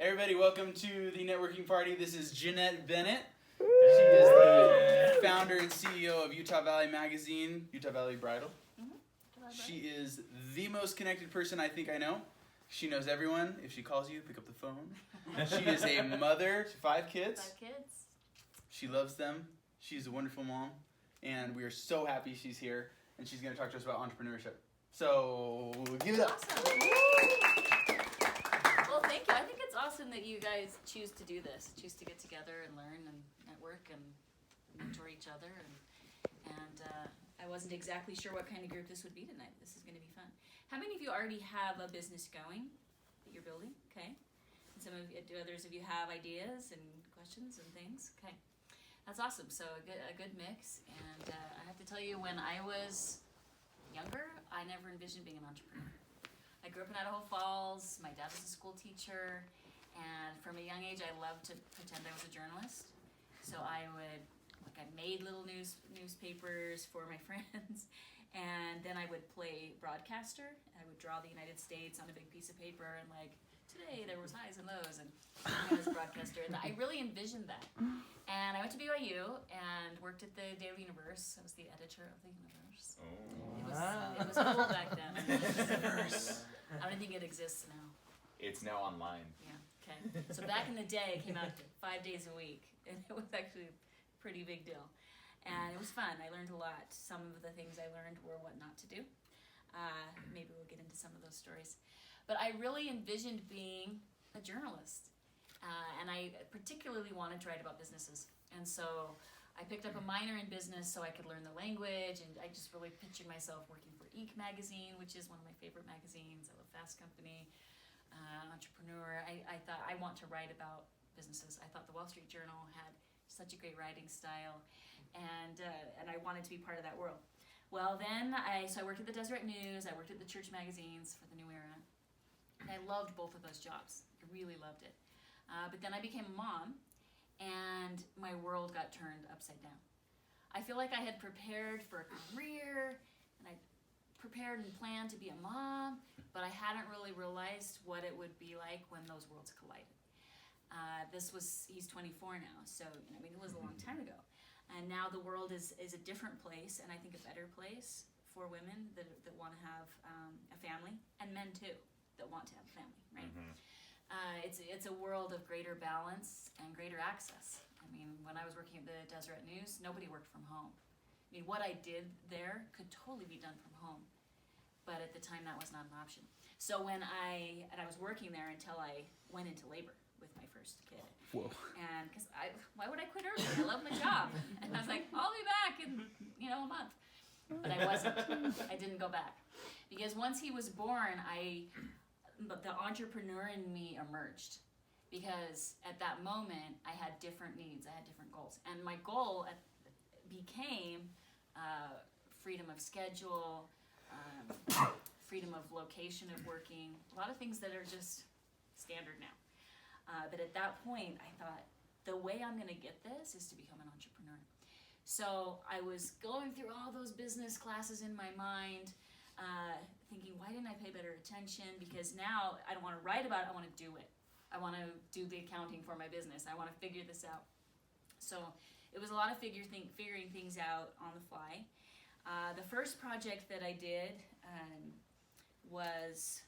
Everybody, welcome to the networking party. This is Jeanette Bennett. She is the founder and CEO of Utah Valley Magazine, Utah Valley Bridal. She is the most connected person I think I know. She knows everyone. If she calls you, pick up the phone. She is a mother to 5 kids. 5 kids. She loves them. She's a wonderful mom. And we are so happy she's here. And she's going to talk to us about entrepreneurship. So, give it up. Awesome. Well, thank you. I think it's awesome that you guys choose to do this. Choose to get together and learn and network and mentor each other. And I wasn't exactly sure what kind of group this would be tonight. This is going to be fun. How many of you already have a business going that you're building? Okay. And do others of you have ideas and questions and things? Okay. That's awesome. So a good mix. And I have to tell you, when I was younger, I never envisioned being an entrepreneur. I grew up in Idaho Falls. My dad was a school teacher. And from a young age, I loved to pretend I was a journalist. So I made little newspapers for my friends. And then I would play broadcaster. I would draw the United States on a big piece of paper and today there was highs and lows, and I was a broadcaster. And I really envisioned that. And I went to BYU and worked at the Daily Universe. I was the editor of the Universe. Oh. It was cool back then. I don't think it exists now. It's now online. Yeah, okay. So back in the day, it came out 5 days a week, and it was actually a pretty big deal. And it was fun. I learned a lot. Some of the things I learned were what not to do. Maybe we'll get into some of those stories. But I really envisioned being a journalist. And I particularly wanted to write about businesses. And so I picked up a minor in business so I could learn the language. And I just really pictured myself working for Inc. magazine, which is one of my favorite magazines. I love Fast Company, Entrepreneur. I thought, I want to write about businesses. I thought the Wall Street Journal had such a great writing style. And I wanted to be part of that world. Well, then I worked at the Deseret News. I worked at the church magazines for the New Era. And I loved both of those jobs. I really loved it. But then I became a mom, and my world got turned upside down. I feel like I had prepared for a career, and I prepared and planned to be a mom, but I hadn't really realized what it would be like when those worlds collided. He's 24 now, so it was a long time ago. And now the world is a different place, and I think a better place for women that want to have a family, and men too, that want to have a family, right? Mm-hmm. It's a world of greater balance and greater access. When I was working at the Deseret News, nobody worked from home. What I did there could totally be done from home, but at the time that was not an option. So when I was working there until I went into labor with my first kid. Whoa. And because why would I quit early? I love my job. And I was like, I'll be back in a month. But I wasn't. I didn't go back. Because once he was born, the entrepreneur in me emerged. Because at that moment, I had different needs. I had different goals. And my goal became freedom of schedule, freedom of location of working, a lot of things that are just standard now. But at that point, I thought, the way I'm going to get this is to become an entrepreneur. So I was going through all those business classes in my mind, thinking, why didn't I pay better attention? Because now I don't want to write about it, I want to do it. I want to do the accounting for my business. I want to figure this out. So it was a lot of figuring things out on the fly. The first project that I did was...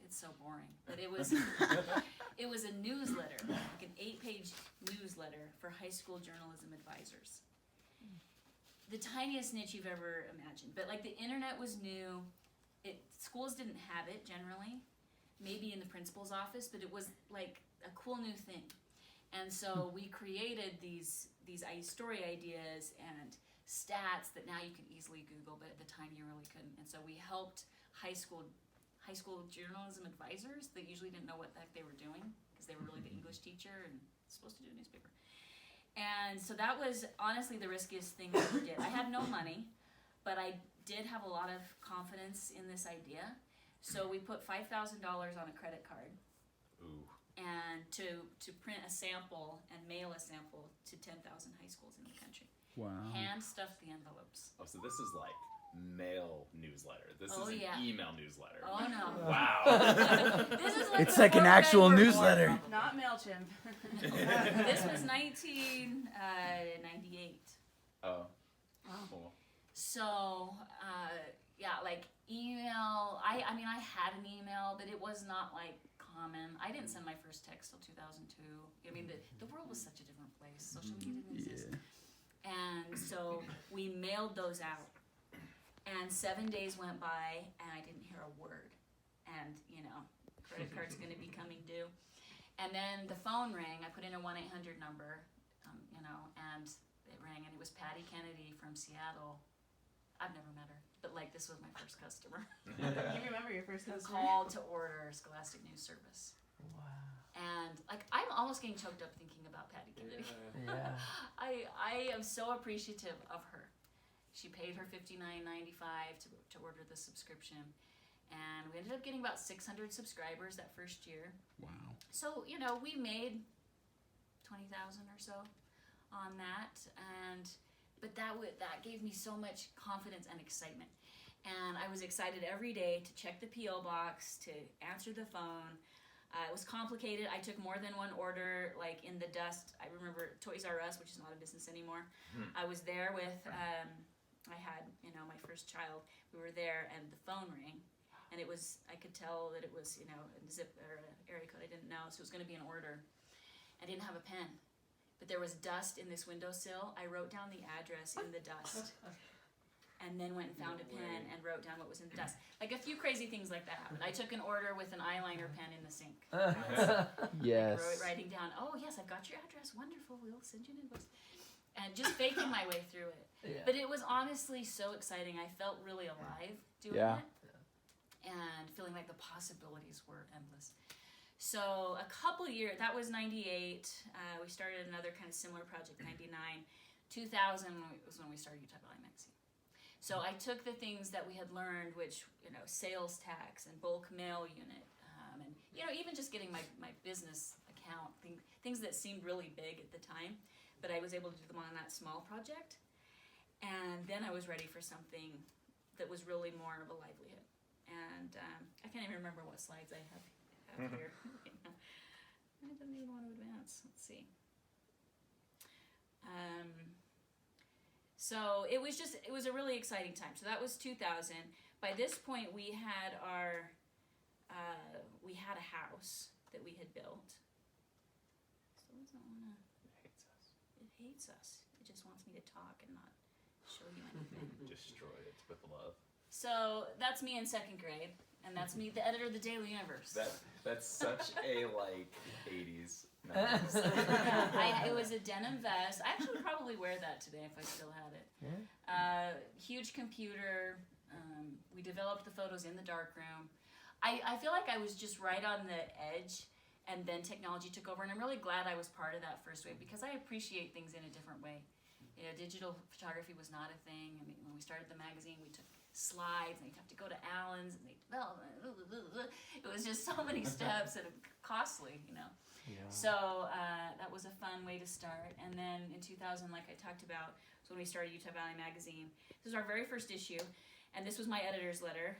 It's so boring, but it was a newsletter, like an 8-page newsletter for high school journalism advisors. The tiniest niche you've ever imagined, but the internet was new. Schools didn't have it generally, maybe in the principal's office, but it was like a cool new thing. And so we created these story ideas and stats that now you can easily Google, but at the time you really couldn't. And so we helped high school journalism advisors that usually didn't know what the heck they were doing because they were really the English teacher and supposed to do a newspaper. And so that was honestly the riskiest thing I ever did. I had no money, but I did have a lot of confidence in this idea. So we put $5,000 on a credit card. Ooh. And to print a sample and mail a sample to 10,000 high schools in the country. Wow. Hand stuffed the envelopes. Oh, so this is like mail newsletter. This is an yeah. email newsletter. Oh no. Wow. This is like It's like an actual newsletter. Not MailChimp. This was 1998. Oh. Wow. Cool. So, yeah, like email. I mean, I had an email, but it was not like common. I didn't send my first text till 2002. I mean, the world was such a different place. Social media didn't exist. And so we mailed those out. And 7 days went by, and I didn't hear a word. And, you know, credit card's going to be coming due. And then the phone rang. I put in a 1-800 number, you know, and it rang, and it was Patty Kennedy from Seattle. I've never met her, but, like, this was my first customer. You remember your first customer? Called to order Scholastic News Service. Wow. And, like, I'm almost getting choked up thinking about Patty Kennedy. Yeah. I am so appreciative of her. She paid her $59.95 to order the subscription. And we ended up getting about 600 subscribers that first year. Wow. So, you know, we made 20,000 or so on that. But that gave me so much confidence and excitement. And I was excited every day to check the P.O. box, to answer the phone. It was complicated. I took more than one order, like in the dust. I remember Toys R Us, which is not a business anymore. I was there with, I had, you know, my first child. We were there, and the phone rang. And it was, I could tell that it was, you know, a zip or an area code I didn't know, so it was going to be an order. I didn't have a pen, but there was dust in this windowsill. I wrote down the address in the dust, and then went and found a pen and wrote down what was in the dust. Like a few crazy things like that happened. I took an order with an eyeliner pen in the sink. Yes. Writing down, oh yes, I've got your address. Wonderful. We'll send you an invoice. And just faking my way through it. Yeah. But it was honestly so exciting. I felt really alive doing Yeah. it. And feeling like the possibilities were endless. So a couple years, that was 98. We started another kind of similar project, 99. 2000 was when we started Utah Valley Magazine. So I took the things that we had learned, which, you know, sales tax and bulk mail unit, and, you know, even just getting my business account, things that seemed really big at the time, but I was able to do them on that small project. And then I was ready for something that was really more of a livelihood. And I can't even remember what slides I have here. I don't even want to advance. Let's see. So it was a really exciting time. So that was 2000. By this point, we had a house that we had built. So it doesn't want to. It hates us. It just wants me to talk and not show you anything. Destroy it with love. So that's me in second grade, and that's me, the editor of the Daily Universe. That's such a like 80s. 90s. Yeah, it was a denim vest. I actually would probably wear that today if I still had it. Yeah. Huge computer. We developed the photos in the darkroom. I feel like I was just right on the edge, and then technology took over, and I'm really glad I was part of that first wave because I appreciate things in a different way. You know, digital photography was not a thing. I mean, when we started the magazine, we took slides, and you'd have to go to Allen's, and it was just so many steps and costly, you know. Yeah. So that was a fun way to start. And then in 2000, like I talked about, was when we started Utah Valley Magazine. This was our very first issue, and this was my editor's letter,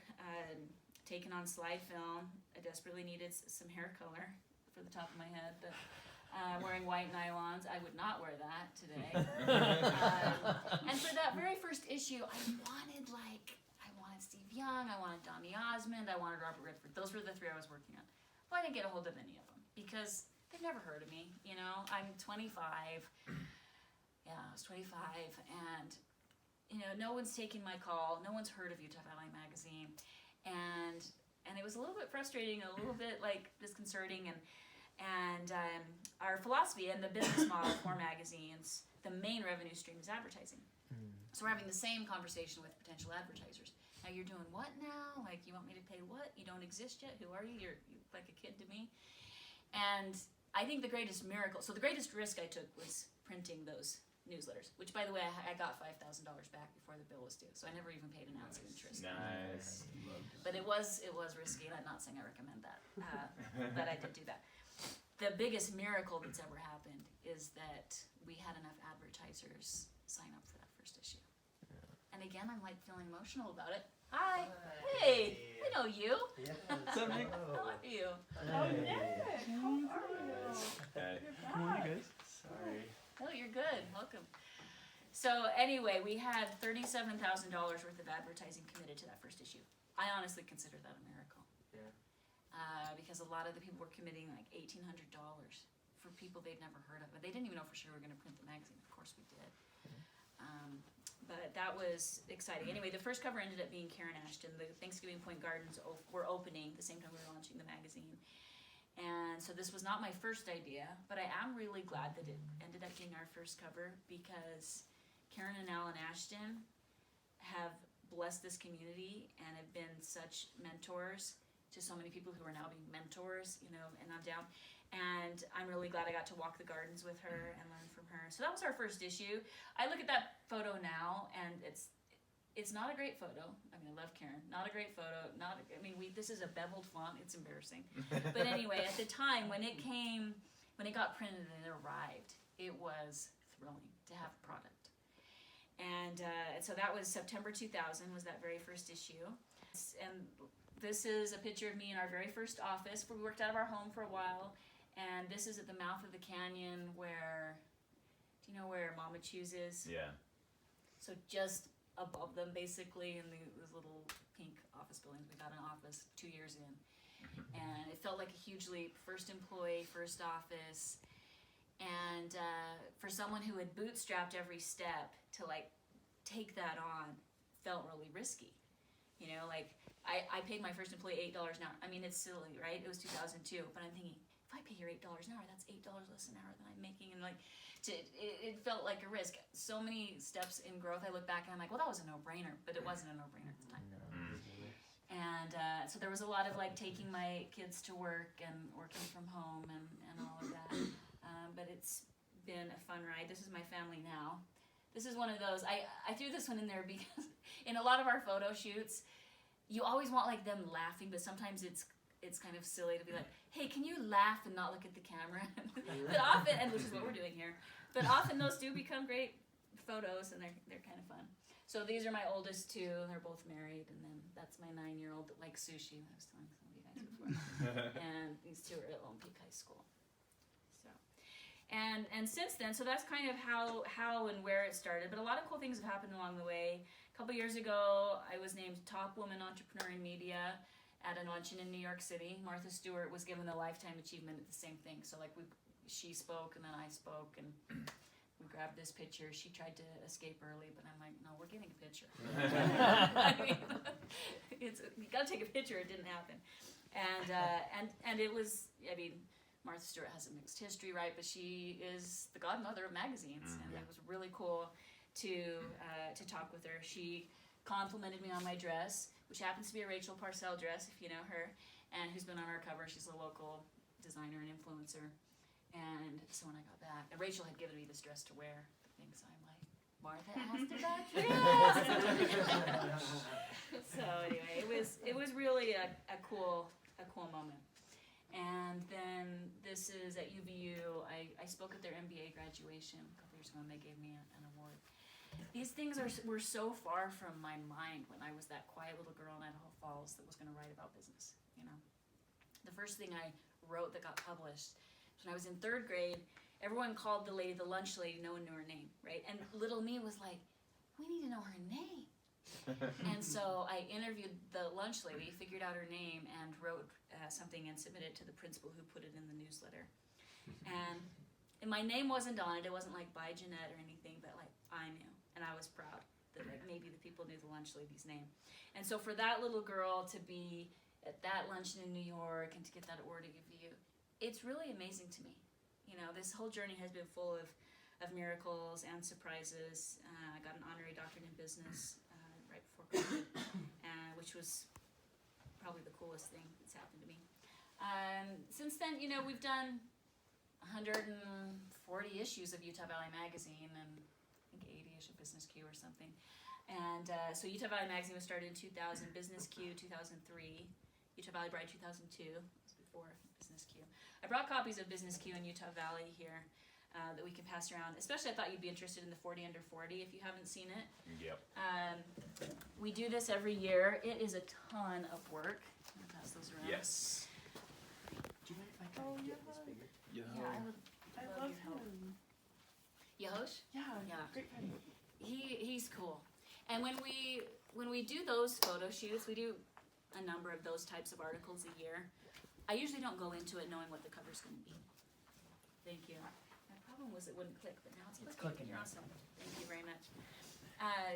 taken on slide film. I desperately needed some hair color for the top of my head, but wearing white nylons, I would not wear that today. And for that very first issue, I wanted Steve Young, I wanted Donny Osmond, I wanted Robert Redford. Those were the three I was working on. Well, I didn't get a hold of any of them because they've never heard of me. You know, I'm 25. Yeah, I was 25, and you know, no one's taking my call. No one's heard of Utah Valley Magazine, and it was a little bit frustrating, a little bit like disconcerting, and our philosophy and the business model for magazines, the main revenue stream is advertising. So we're having the same conversation with potential advertisers. Now you're doing what now? Like, you want me to pay what? You don't exist yet? Who are you? You're like a kid to me. And I think the greatest miracle, so the greatest risk I took was printing those newsletters, which, by the way, I got $5,000 back before the bill was due. So I never even paid an ounce of interest. Nice. But it was risky, and I'm not saying I recommend that, but I did do that. The biggest miracle that's ever happened is that we had enough advertisers sign up for that first issue. And again, I'm like feeling emotional about it. Hi. Hey. I know you. What's up, Nick? How are you? Oh, Nick, how are you? Hey. You're back. Sorry. No, you're good. Welcome. So anyway, we had $37,000 worth of advertising committed to that first issue. I honestly consider that a miracle. Yeah. Because a lot of the people were committing like $1,800 for people they'd never heard of. But they didn't even know for sure we were going to print the magazine. Of course we did. But that was exciting. Anyway, the first cover ended up being Karen Ashton. The Thanksgiving Point Gardens were opening the same time we were launching the magazine. And so this was not my first idea, but I am really glad that it ended up being our first cover because Karen and Alan Ashton have blessed this community and have been such mentors to so many people who are now being mentors, you know, and I'm down. And I'm really glad I got to walk the gardens with her and learn from her. So that was our first issue. I look at that photo now, and it's not a great photo. I mean, I love Karen. Not a great photo. This is a beveled font. It's embarrassing. But anyway, at the time when it got printed and it arrived, it was thrilling to have a product. And so that was September 2000 was that very first issue. And this is a picture of me in our very first office. We worked out of our home for a while. And this is at the mouth of the canyon where, do you know where Mama Choose is? Yeah. So just above them, basically, in those little pink office buildings. We got an office 2 years in. And it felt like a huge leap. First employee, first office. And for someone who had bootstrapped every step to, like, take that on felt really risky. You know, like, I paid my first employee $8 an hour. I mean, it's silly, right? It was 2002. But I'm thinking, if I pay her $8 an hour, that's $8 less an hour than I'm making. And, like, it felt like a risk. So many steps in growth. I look back and I'm like, well, that was a no-brainer. But it wasn't a no-brainer at the time. And so there was a lot of, like, taking my kids to work and working from home and all of that. But it's been a fun ride. This is my family now. This is one of those. I threw this one in there because in a lot of our photo shoots, you always want, like, them laughing, but sometimes it's kind of silly to be like, hey, can you laugh and not look at the camera? But often, and which is what we're doing here, but often those do become great photos, and they're kind of fun. So these are my oldest two. They're both married, and then that's my 9-year-old that likes sushi. I was telling some of you guys before. And these two are at Lone Peak High School. So, and since then, so that's kind of how and where it started. But a lot of cool things have happened along the way. A couple years ago, I was named Top Woman Entrepreneur in Media at a luncheon in New York City. Martha Stewart was given the Lifetime Achievement at the same thing. So, like, she spoke, and then I spoke, and we grabbed this picture. She tried to escape early, but I'm like, no, we're getting a picture. I mean, you gotta take a picture. It didn't happen. And it was, I mean, Martha Stewart has a mixed history, right? But she is the godmother of magazines, and it was really cool to talk with her. She complimented me on my dress, which happens to be a Rachel Parcell dress, if you know her, and who's been on our cover. She's a local designer and influencer. And so when I got back, Rachel had given me this dress to wear, so I'm like, Martha asked about dress. So anyway, it was really a cool moment. And then this is at UVU. I spoke at their MBA graduation a couple years ago, and they gave me an award. These things were so far from my mind when I was that quiet little girl in Idaho Falls that was going to write about business. You know, the first thing I wrote that got published was when I was in 3rd grade. Everyone called the lady the lunch lady. No one knew her name, right? And little me was like, we need to know her name. And so I interviewed the lunch lady, figured out her name, and wrote something and submitted it to the principal, who put it in the newsletter. And my name wasn't on it. It wasn't like by Jeanette or anything, but like I knew, and I was proud that like maybe the people knew the lunch lady's name. And so for that little girl to be at that luncheon in New York and to get that award at UVU, it's really amazing to me. You know, this whole journey has been full of miracles and surprises. I got an honorary doctorate in business right before COVID, which was probably the coolest thing that's happened to me. Since then, you know, we've done 140 issues of Utah Valley Magazine, and I think 80-ish of Business Q or something. And so Utah Valley Magazine was started in 2000, Business Q 2003, Utah Valley Bride 2002, it was before Business Q. I brought copies of Business Q and Utah Valley here that we can pass around. Especially, I thought you'd be interested in the 40 under 40 if you haven't seen it. Yep. We do this every year. It is a ton of work. I'm gonna pass those around. Yes. Do you mind if I try to get this bigger? Yeah, I would I love love your help. him. Yahosh? Yeah, Yeah. great friend. He's cool. And when we do those photo shoots, we do a number of those types of articles a year. I usually don't go into it knowing what the cover's going to be. Thank you. My problem was it wouldn't click, but now it's clicking. You're awesome. Thank you very much.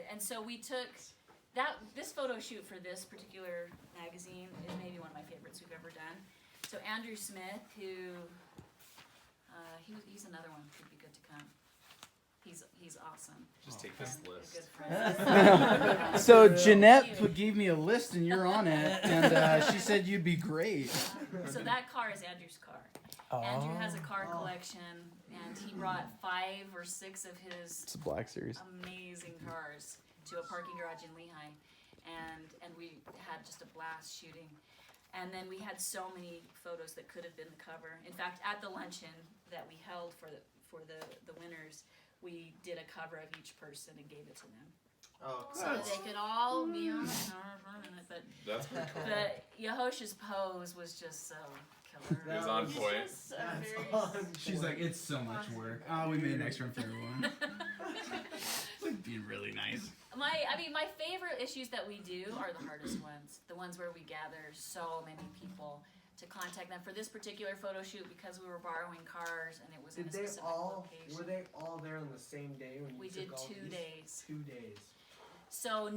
And so we took this photo shoot for this particular magazine is maybe one of my favorites we've ever done. So Andrew Smith, who he's another one who'd be good to come. He's awesome. Just take this And a list. good friend. So Jeanette gave me a list and you're on it, and she said you'd be great. So that car is Andrew's car. Andrew has a car collection, and he brought 5 or 6 of his It's a Black Series. amazing cars to a parking garage in Lehigh, and we had just a blast shooting. And then we had so many photos that could have been the cover. In fact, at the luncheon that we held for the winners, we did a cover of each person and gave it to them. Oh, So cool. they could all be on the cover for a minute. But That's pretty cool. Yahosh's pose was just so killer. It was on He's point. just a That's very on She's like, it's so much work. Oh, we made an extra one for everyone. It's like being really nice. My favorite issues that we do are the hardest ones. The ones where we gather so many people to contact them for this particular photo shoot because we were borrowing cars and it was in a specific location. Were they all there on the same day when you We took did all 2 these? days. 2 days. So,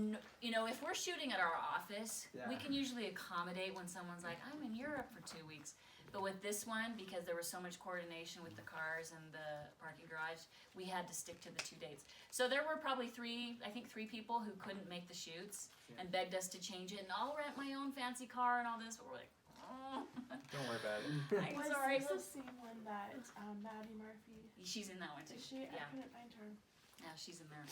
if we're shooting at our office, we Yeah. can usually accommodate when someone's like, I'm in Europe for 2 weeks. But with this one, because there was so much coordination with the cars and the parking garage, we had to stick to the 2 dates. So there were probably 3 people who couldn't make the shoots and begged us to change it. And I'll rent my own fancy car and all this. But we're like, oh. Don't worry about it. I'm Was sorry. this the same one that Maddie Murphy? She's in that one too. Is she? I Yeah, couldn't find her. yeah, she's in there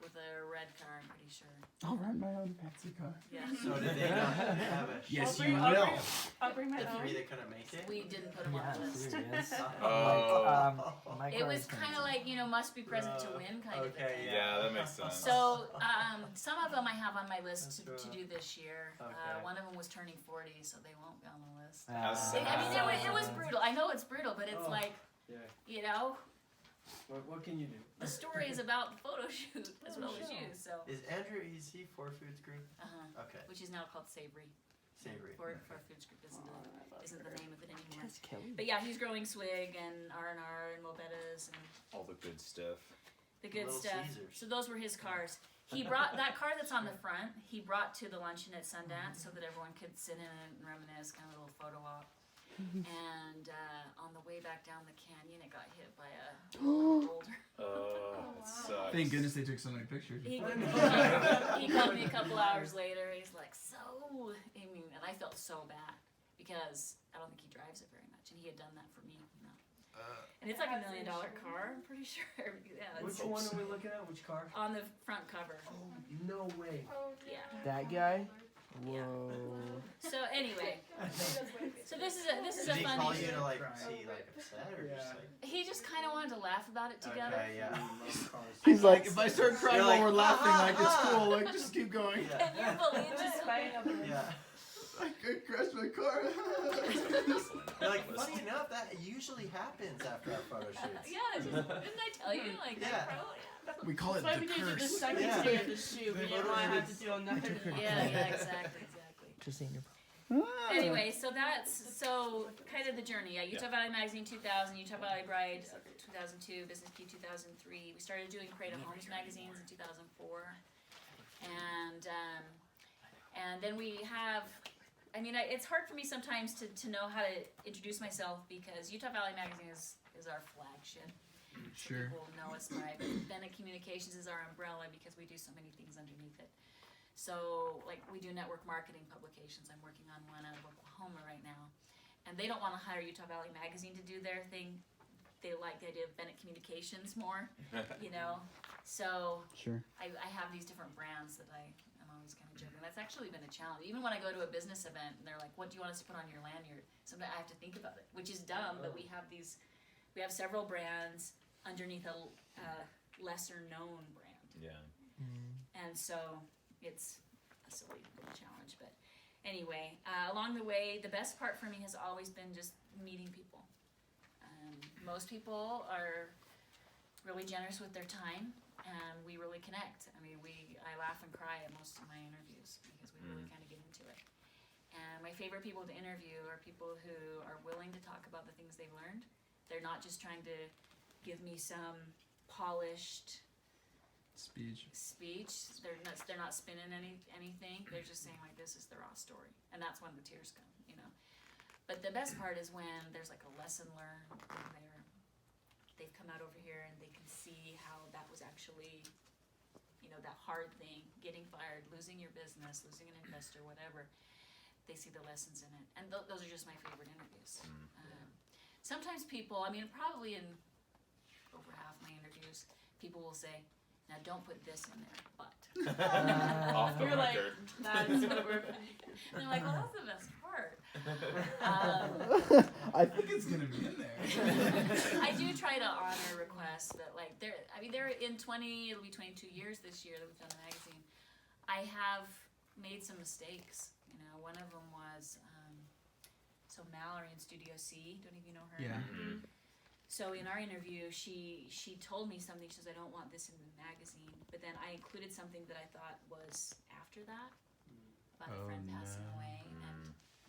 with a red car. I'm pretty sure. I'll rent my own fancy car. Yeah. So did they not have a Yes, I'll you bring- will. I'll bring my The own. 3 that couldn't make it? We didn't put them on the list. Oh. My It car was is kind of like, must be present to win kind of a okay, thing. Yeah, that makes sense. So, some of them I have on my list to do this year. Okay. One of them was turning 40, so they won't be on the list. How's I sad. mean, it was brutal. I know it's brutal, but it's Oh. like, Yeah. What can you do? the story is about the photo shoot as well as sure. you, so. Is Andrew, is he for Foods Group? Uh-huh. Okay, Which is now called Savory. Savory. For Foods Group isn't the name of it anymore. That's Kelly. But yeah, he's growing Swig and R&R and Mobetta's and All the good stuff. the good Little stuff. Caesars. So those were his cars. He brought that car that's on the front. He brought to the luncheon at Sundance so that everyone could sit in it and reminisce, kind of a little photo op. And on the way back down the canyon, it got hit by a boulder. Oh, it sucks. Thank goodness they took so many pictures. He called me a couple hours later. He's like, and I felt so bad because I don't think he drives it very much, and he had done that for me. And it's like $1 million car, I'm pretty sure. Yeah, Which one are we looking at? Which car? on the front cover. No way. Yeah. That guy? Yeah. Whoa. So anyway, so this is Did a he fun call issue. you to like see like upset or just like? He just kind of wanted to laugh about it together. Okay, yeah. He's like, if I start crying You're while like, we're laughing, like it's "Ah, cool, like just keep going. Yeah. Can you believe this? Yeah. I crashed my car. You're like, funny enough, that usually happens after our photo shoots. Yeah, didn't I tell you? Like, Yeah. We call it That's why the we did it the curse. second Yeah. day of the shoot. We didn't want to have to do another. Yeah, exactly. Just saying your Anyway, so that's kind of the journey. Yeah, Utah Valley Magazine 2000, Utah Valley Bride 2002, Business Key 2003. We started doing Creative Homes magazines in 2004, and then we have. I mean, it's hard for me sometimes to know how to introduce myself because Utah Valley Magazine is our flagship. Sure. People know us by, but Bennett Communications is our umbrella because we do so many things underneath it. So, like, we do network marketing publications. I'm working on one out of Oklahoma right now. And they don't want to hire Utah Valley Magazine to do their thing. They like the idea of Bennett Communications more, you know? So, Sure. I have these different brands that I'm always kind of joking. That's actually been a challenge. Even when I go to a business event and they're like, what do you want us to put on your lanyard? Sometimes I have to think about it, which is dumb, but we have several brands. underneath a lesser known brand. Yeah. And so it's a silly little challenge. But anyway, along the way, the best part for me has always been just meeting people. Most people are really generous with their time, and we really connect. I mean, I laugh and cry at most of my interviews because we really kind of get into it. And my favorite people to interview are people who are willing to talk about the things they've learned. They're not just trying to give me some polished Speech. They're not spinning anything. They're just saying like, this is the raw story, and that's when the tears come, you know. But the best part is when there's like a lesson learned, and they've come out over here and they can see how that was actually, you know, that hard thing, getting fired, losing your business, losing an investor, whatever. They see the lessons in it, and those are just my favorite interviews. Sometimes people, I mean, probably in over half my interviews, people will say, now don't put this in there, but. Off the You're like, record. that's what we're. And they're like, well, that's the best part. I think it's gonna be in there. I do try to honor requests that, like, they're in it'll be 22 years this year that we've done the magazine. I have made some mistakes. You know, one of them was, so Mallory in Studio C, don't even know her. Yeah. So in our interview, she told me something. She says, I don't want this in the magazine. But then I included something that I thought was after that, about a friend passing away,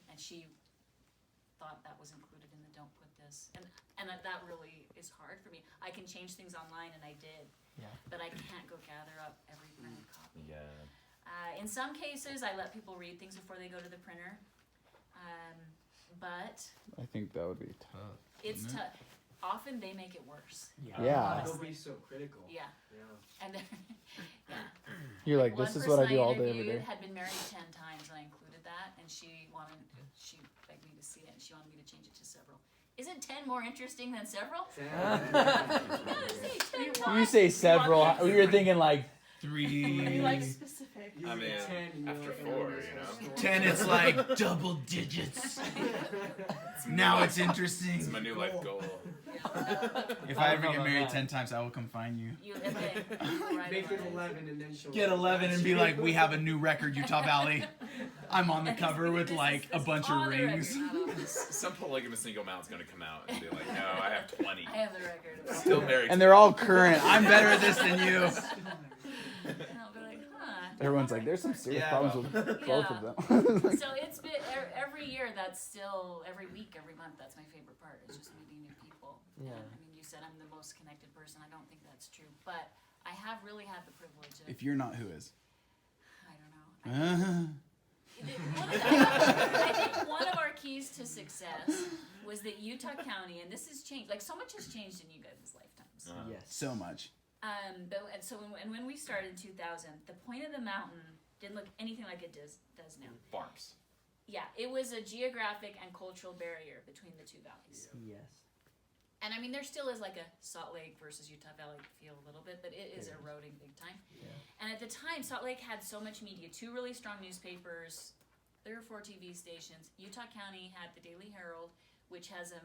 and she thought that was included in the don't put this. And that really is hard for me. I can change things online, and I did. Yeah. But I can't go gather up every printed copy. Yeah. In some cases, I let people read things before they go to the printer. But I think that would be tough. it's tough. Often they make it worse. Yeah. Don't be so critical. Yeah. Yeah. And yeah. You're like, One this is what I person do all day, every interviewed day. had been married 10 times, and I included that, and she begged me to see it, and she wanted me to change it to several. Isn't 10 more interesting than several? You gotta say 10 You times. say several. We were thinking like 3. Be like specific. I mean, after 4, you know. 10, it's like double digits. Now it's It's interesting. my new life goal. If I ever get married 10 times, I will come find you. Right Make it away. 11 and then she'll Get 11 and be like, we have a new record, Utah Valley. I'm on the cover with This like a is bunch on of the rings. record, not on this. Some polygamous single mount's gonna come out and be like, no, I have 20. I have the record. Still married. and they're all current. I'm better at this than you. And I'll be like, huh. Everyone's like, there's some serious Yeah, problems with both Yeah. of them. So it's been every year. That's still every week, every month. That's my favorite part. Is just meeting new people. Yeah. I mean, you said I'm the most connected person. I don't think that's true, but I have really had the privilege of. If you're not, who is? I don't know. I think one of our keys to success was that Utah County, and this has changed. Like so much has changed in you guys' lifetimes. Yes. So much. When we started in 2000, the point of the mountain didn't look anything like it does now. Farms. Yeah, it was a geographic and cultural barrier between the two valleys. Yes. And I mean, there still is like a Salt Lake versus Utah Valley feel a little bit, but it is eroding big time. Yeah. And at the time, Salt Lake had so much media, 2 really strong newspapers, 3 or 4 TV stations. Utah County had the Daily Herald, which has a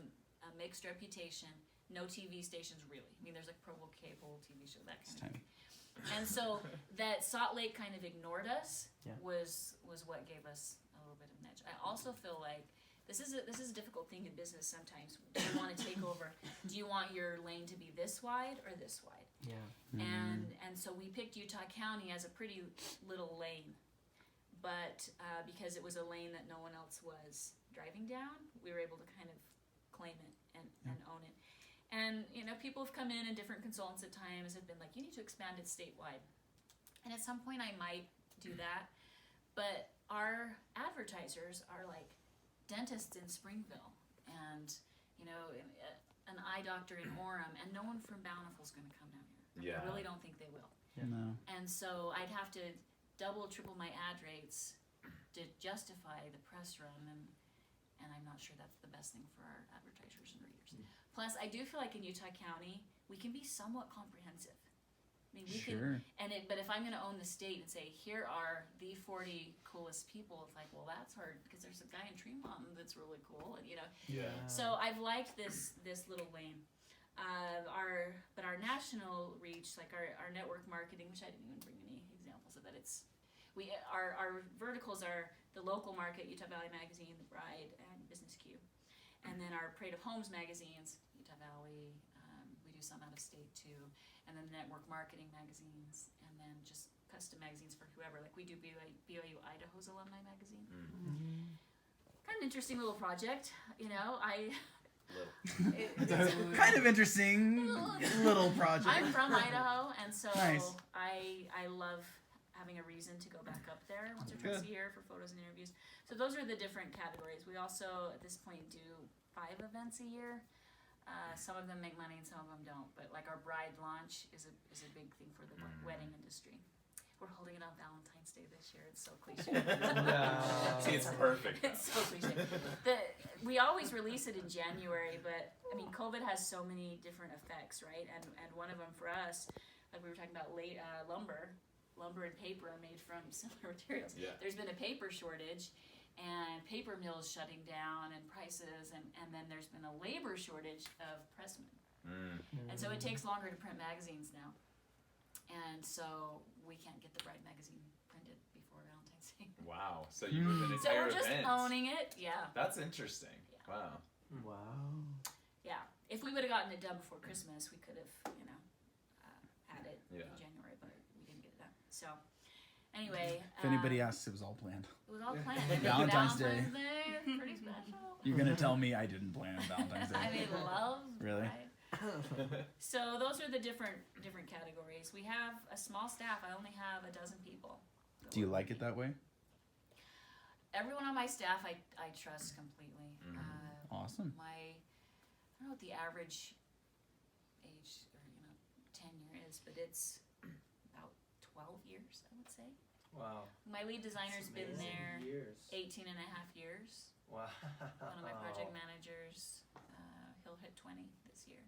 mixed reputation. No TV stations really. I mean, there's like Provo Cable TV show, that It's kind of tiny. thing. And so that Salt Lake kind of ignored us Yeah. was what gave us a little bit of an edge. I also feel like this is a difficult thing in business sometimes. Do you want to take over? Do you want your lane to be this wide or this wide? Yeah. And so we picked Utah County as a pretty little lane, but because it was a lane that no one else was driving down, we were able to kind of claim it and own it. And you know, people have come in, and different consultants at times have been like, "You need to expand it statewide." And at some point, I might do that, but our advertisers are like dentists in Springville, and you know, an eye doctor in Orem, and no one from Bountiful's going to come down here. Yeah. I really don't think they will. Yeah. No. And so I'd have to double, triple my ad rates to justify the press run, and I'm not sure that's the best thing for our advertisers and readers. Plus, I do feel like in Utah County, we can be somewhat comprehensive. I mean, we can, but if I'm going to own the state and say, here are the 40 coolest people, it's like, well, that's hard because there's a guy in Tremont that's really cool, and you know. Yeah. So I've liked this little lane. Our national reach, like our network marketing, which I didn't even bring any examples of it. Our verticals are the local market, Utah Valley Magazine, The Bride, and Business Q. And then our Parade of Homes magazines, Utah Valley, we do some out of state too. And then the network marketing magazines, and then just custom magazines for whoever. Like we do BYU Idaho's alumni magazine. Kind of interesting little project, you know. Kind of interesting little project. I'm from Idaho, and so Nice. I love having a reason to go back up there once or twice a year for photos and interviews. So those are the different categories. We also at this point do 5 events a year. Some of them make money and some of them don't. But like our bride launch is a big thing for the wedding industry. We're holding it on Valentine's Day this year. It's so cliche. See, it's perfect. It's so cliche. We always release it in January, but I mean, COVID has so many different effects, right? And one of them for us, like we were talking about lumber and paper are made from similar materials. Yeah. There's been a paper shortage, and paper mills shutting down and prices, and then there's been a labor shortage of pressmen. And so it takes longer to print magazines now. And so we can't get the Bride magazine printed before Valentine's Day. Wow. So you moved an So entire we're just event. owning it. Yeah. That's interesting. Yeah. Wow. Wow. Yeah. If we would have gotten it done before Christmas, we could have, had it in Yeah. January, but we didn't get it done. So, anyway. If anybody asks, it was all planned. It was all planned. And Valentine's Day. pretty special. You're gonna tell me I didn't plan Valentine's Day? I mean, love. Really? Right? So those are the different categories. We have a small staff. I only have 12 people. Do you like it that way? Everyone on my staff, I trust completely. Awesome. I don't know what the average age or tenure is, but it's about 12 years, I would say. Wow. My lead designer's been there Years. 18 and a half years. Wow. One of my project managers, he'll hit 20 this year.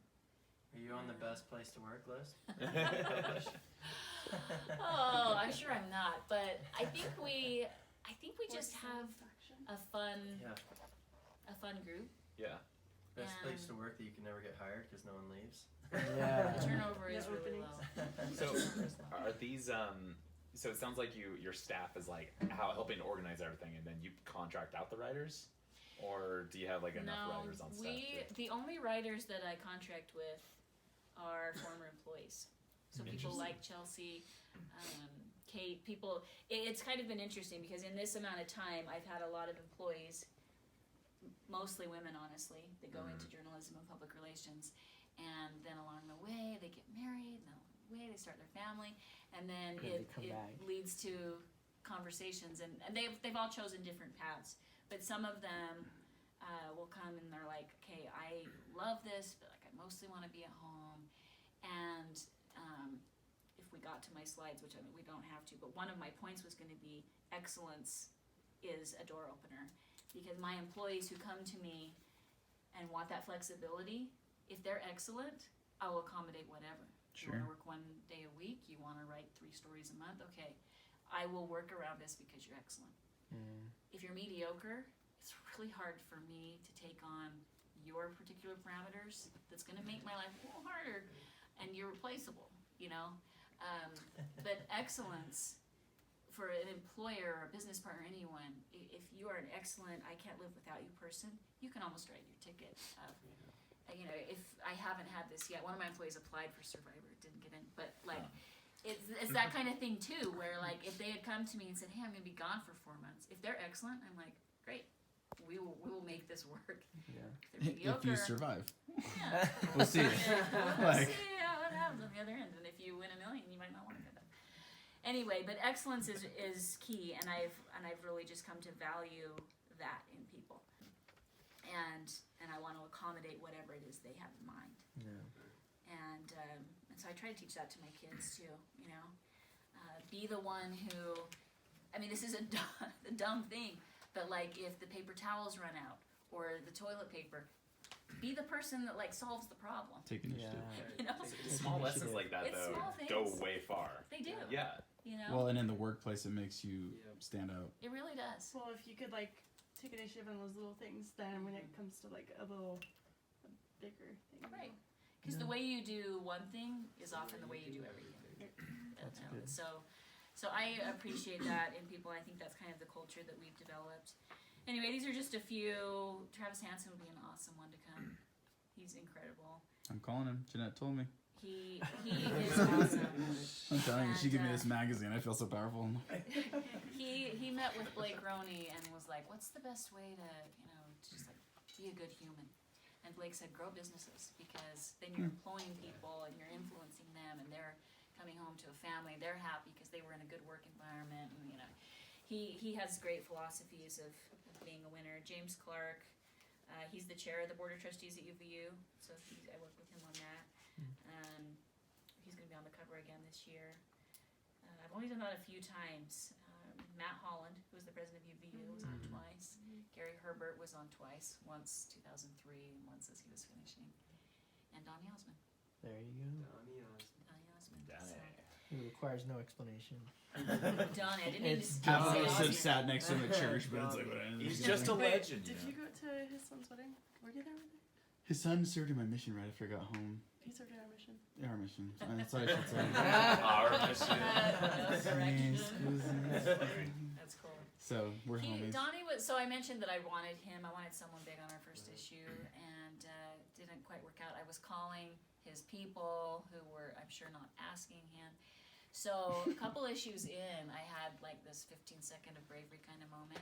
Are you on the best place to work list? Oh, I'm sure I'm not, but I think we just have a fun group. Yeah. Best place to work that you can never get hired because no one leaves. Yeah. The turnover is Yeah, really openings. low. So are these so it sounds like your staff is like helping to organize everything, and then you contract out the writers, or do you have like enough writers on staff? The only writers that I contract with are former employees. So people like Chelsea, Kate, it's kind of been interesting because in this amount of time I've had a lot of employees, mostly women honestly, that go into journalism and public relations, and then along the way they get married, and along the way they start their family, and then it leads to conversations, and they've all chosen different paths, but some of them will come and they're like, okay, I love this, but like I mostly want to be at home. And if we got to my slides, which I mean we don't have to, but one of my points was going to be excellence is a door opener, because my employees who come to me and want that flexibility, if they're excellent, I will accommodate whatever. Sure. You want to work 1 day a week, you want to write 3 stories a month, okay, I will work around this because you're excellent. If you're mediocre, it's really hard for me to take on your particular parameters. That's going to make my life a little harder, and you're replaceable, but excellence for an employer or a business partner, anyone, if you are an excellent I can't live without you person, you can almost write your ticket of, if I haven't had this yet, one of my employees applied for Survivor, didn't get in, but like it's that kind of thing too, where like if they had come to me and said, hey, I'm gonna be gone for 4 months, if they're excellent, I'm like, great, we will make this work. Yeah. If they're mediocre, If you survive. yeah. We'll see. We'll Like- see how it happens on the other end, and if you win $1 million, you might not want to go back. Anyway, but excellence is key, and I've really just come to value that in people, and I want to accommodate whatever it is they have in mind. And so I try to teach that to my kids too. Be the one who, I mean, this is a dumb thing, but like if the paper towels run out or the toilet paper, be the person that like solves the problem. Take initiative. Small lessons like that It's though small go things. way far. They do. Yeah. Well, and in the workplace, it makes you stand out. It really does. Well, if you could like take initiative on those little things, then when it comes to like a bigger thing. Right. Because the way you do one thing is often the way you do everything. That's good. So I appreciate that in people. I think that's kind of the culture that we've developed. Anyway, these are just a few. Travis Hansen would be an awesome one to come. He's incredible. I'm calling him. Jeanette told me. He is awesome. I'm telling you, she gave me And, this magazine. I feel so powerful. He met with Blake Roney and was like, "What's the best way to, just like be a good human?" And Blake said, "Grow businesses, because then you're employing people and you're influencing them, and they're coming home to a family. They're happy because they were in a good work environment." And he has great philosophies of being a winner. James Clark, he's the chair of the board of trustees at UVU, so I work with him on that. He's going to be on the cover again this year. I've only done that a few times. Matt Holland, who was the president of UVU, was on twice. Gary Herbert was on twice, once 2003 and once as he was finishing. And Donnie Osmond. There you go. Donnie Osmond. Donnie. It requires no explanation. Donnie, I didn't even It's say Donnie. Osmond. sat next to him at church, but it's like whatever. He's just a Wait, legend. did you you go to his son's wedding? Were you there with him? His son served in my mission right after I got home. He served in our mission. Our mission. That's what I should say. Our mission. That's cool. So we're homies. Donnie was. So I mentioned that I wanted him. I wanted someone big on our first issue, and didn't quite work out. I was calling his people, who were, I'm sure, not asking him. So a couple issues in, I had like this 15-second of bravery kind of moment.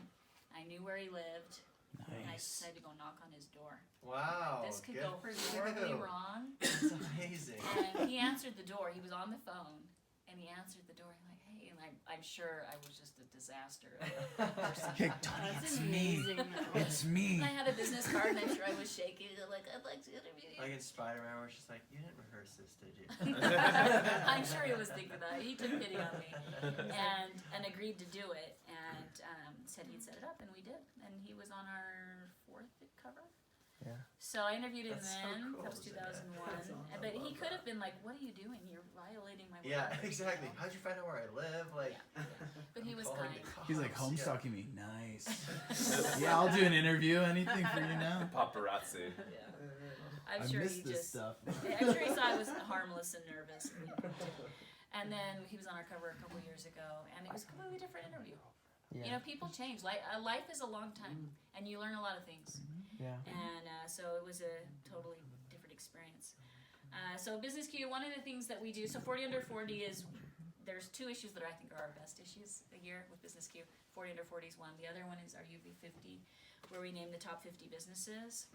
I knew where he lived. And I Nice. decided to go knock on his door. Wow. This could good go for horribly you. wrong. That's amazing. And he answered the door. He was on the phone, and he answered the door. I'm like, "Hey," and I'm sure I was just a disaster. Hey, Donnie, That's it's me. amazing. It's me. And I had a business card, and I'm sure I was shaking. Like, "I'd like to interview you." Like in Spider-Man, where it's just like, you didn't rehearse this, did you? I'm sure he was thinking that. He took pity on me and agreed to do it, and said he'd set it up, and we did. And he was on our 4th cover. Yeah. So I interviewed him That's so then. cool, That was Jeanette. 2001. That's awesome. But he could have been like, "What are you doing? You're violating my Yeah, word." exactly. How'd you find out where I live? Like, But he I'm was calling kind. the cops. He's like home Yeah. stalking me. Nice. Yeah, I'll do an interview. Anything for you now. Paparazzi. I'm I sure miss he this just. stuff. I'm sure he saw I was harmless and nervous. And then he was on our cover a couple years ago, and it was a completely different interview. Yeah. You know, people change. Life is a long time, and you learn a lot of things. Yeah. And so it was a totally different experience. So Business Q, one of the things that we do, so 40 Under 40 is, there's 2 issues that I think are our best issues a year with Business Q. 40 Under 40 is one. The other one is our UV50, where we name the top 50 businesses.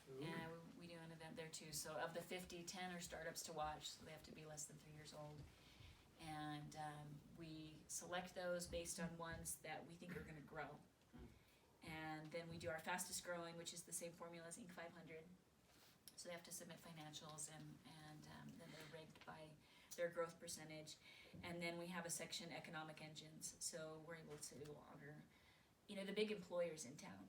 And we do an event there too. So of the 50, 10 are startups to watch, so they have to be less than 3 years old. And we select those based on ones that we think are going to grow. And then we do our fastest growing, which is the same formula as Inc. 500. So they have to submit financials, and then they're ranked by their growth percentage. And then we have a section, economic engines. So we're able to honor, the big employers in town.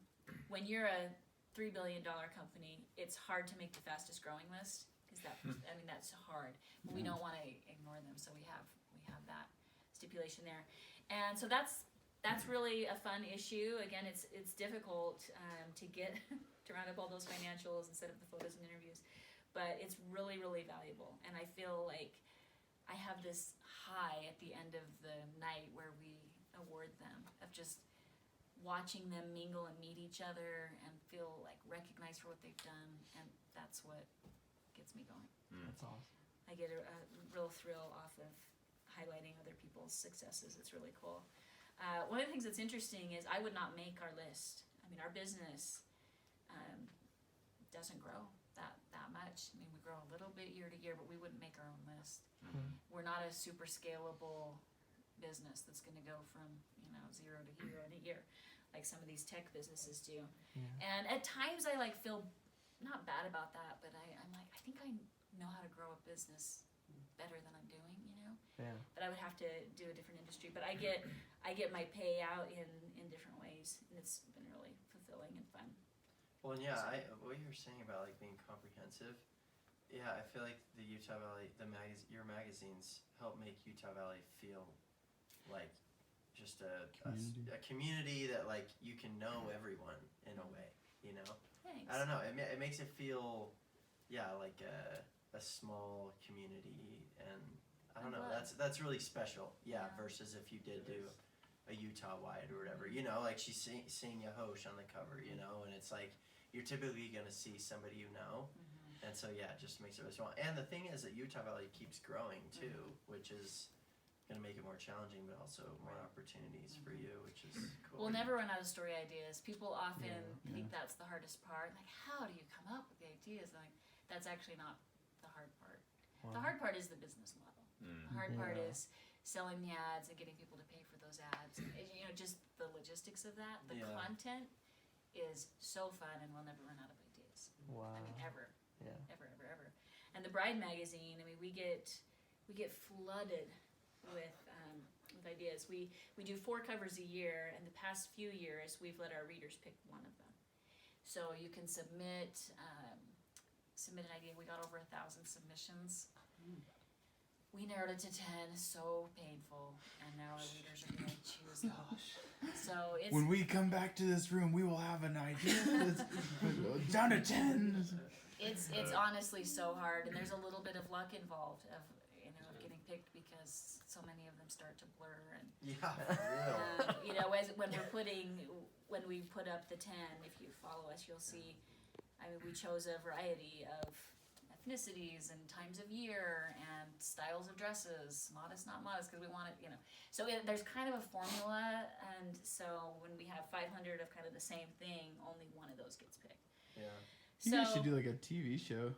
When you're a $3 billion company, it's hard to make the fastest growing list, because that's hard. But we don't want to ignore them, so we have that stipulation there. And so that's really a fun issue. Again, it's difficult to get to round up all those financials and set up the photos and interviews, but it's really, really valuable. And I feel like I have this high at the end of the night where we award them, of just watching them mingle and meet each other and feel like recognized for what they've done, and that's what gets me going. That's awesome. I get a real thrill off of highlighting other people's successes. It's really cool. One of the things that's interesting is I would not make our list. I mean, our business doesn't grow that much. I mean, we grow a little bit year to year, but we wouldn't make our own list. We're not a super scalable business that's going to go from 0 to hero in a year, like some of these tech businesses do. Yeah. And at times I feel not bad about that, but I'm like, I think I know how to grow a business better than I'm doing, Yeah. But I would have to do a different industry. But I get my payout in different ways, and it's been really fulfilling and fun. Well, and yeah, what you were saying about like being comprehensive, yeah, I feel like the Utah Valley, your magazines help make Utah Valley feel like just a community that like you can know everyone in a way, Thanks. I don't know, it makes it feel, yeah, like a small community, and I don't I'm know. glad. That's really special. Yeah. Yeah. Versus if you did do a Utah wide or whatever. You know, like she's seeing Yahosh on the cover. You know, and it's like you're typically gonna see somebody you know. And so yeah, it just makes it really small. And the thing is that Utah Valley keeps growing too, which is gonna make it more challenging, but also more opportunities for you, which is cool. We'll never run out of story ideas. People often Yeah. think that's the hardest part. Like, how do you come up with the ideas? Like, that's actually not the hard part. Wow. The hard part is the business model. The hard part Yeah. is selling the ads and getting people to pay for those ads. You know, just the logistics of that. The Yeah. content is so fun, and we'll never run out of ideas. Wow. I mean, ever. Yeah. Ever. And the Bride magazine, I mean, we get flooded with ideas. We do 4 covers a year, and the past few years we've let our readers pick one of them. So you can submit an idea. We got over 1,000 submissions. We narrowed it to 10. So painful, and now our readers are going to choose them. So it's When we come back to this room, we will have an idea. Down to 10. It's honestly so hard, and there's a little bit of luck involved of getting picked because so many of them start to blur and Yeah, for real. when we put up the 10, if you follow us, you'll see. I mean, we chose a variety of ethnicities and times of year and styles of dresses, modest, not modest, because we want it, So there's kind of a formula, and so when we have 500 of kind of the same thing, only one of those gets picked. Yeah. You guys should do like a TV show.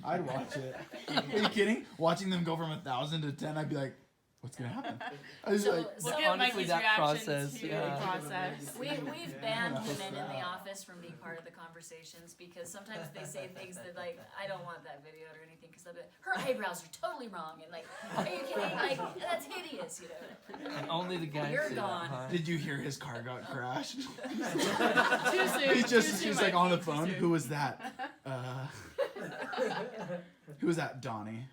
I'd watch it. Are you kidding? Watching them go from 1,000 to 10, I'd be like, what's gonna happen? I was like, So Look at honestly, Mikey's that reaction process, to yeah. the process. We've banned women in the office from being part of the conversations because sometimes they say things that, like, I don't want that video or anything because they'll be like, her eyebrows are totally wrong, and like, are you kidding? Like, that's hideous, And only the guys You're say gone. that, huh? did you hear his car got crashed? Too soon. He's like on the Mikey, too phone. soon. Who was that? Who was that? Donnie.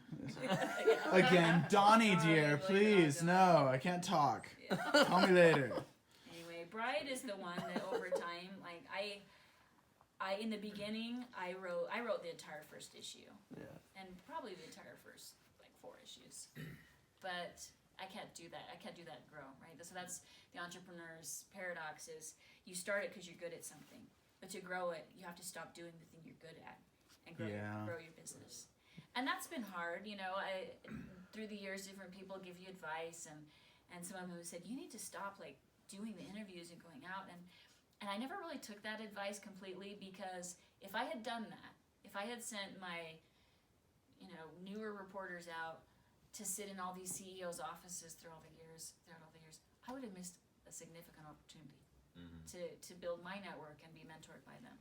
Again, Donnie, dear, please. No, I can't talk. Tell me later. Anyway, Bride is the one that over time, like I in the beginning, I wrote the entire first issue. Yeah. And probably the entire first 4 issues. But I can't do that. I can't do that and grow, right? So that's the entrepreneur's paradox is you start it because you're good at something. But to grow it, you have to stop doing the thing you're good at and grow your business. And that's been hard, through the years different people give you advice and some of them have said, you need to stop doing the interviews and going out and I never really took that advice completely because if I had done that, if I had sent my newer reporters out to sit in all these CEOs' offices throughout all the years, I would have missed a significant opportunity to build my network and be mentored by them.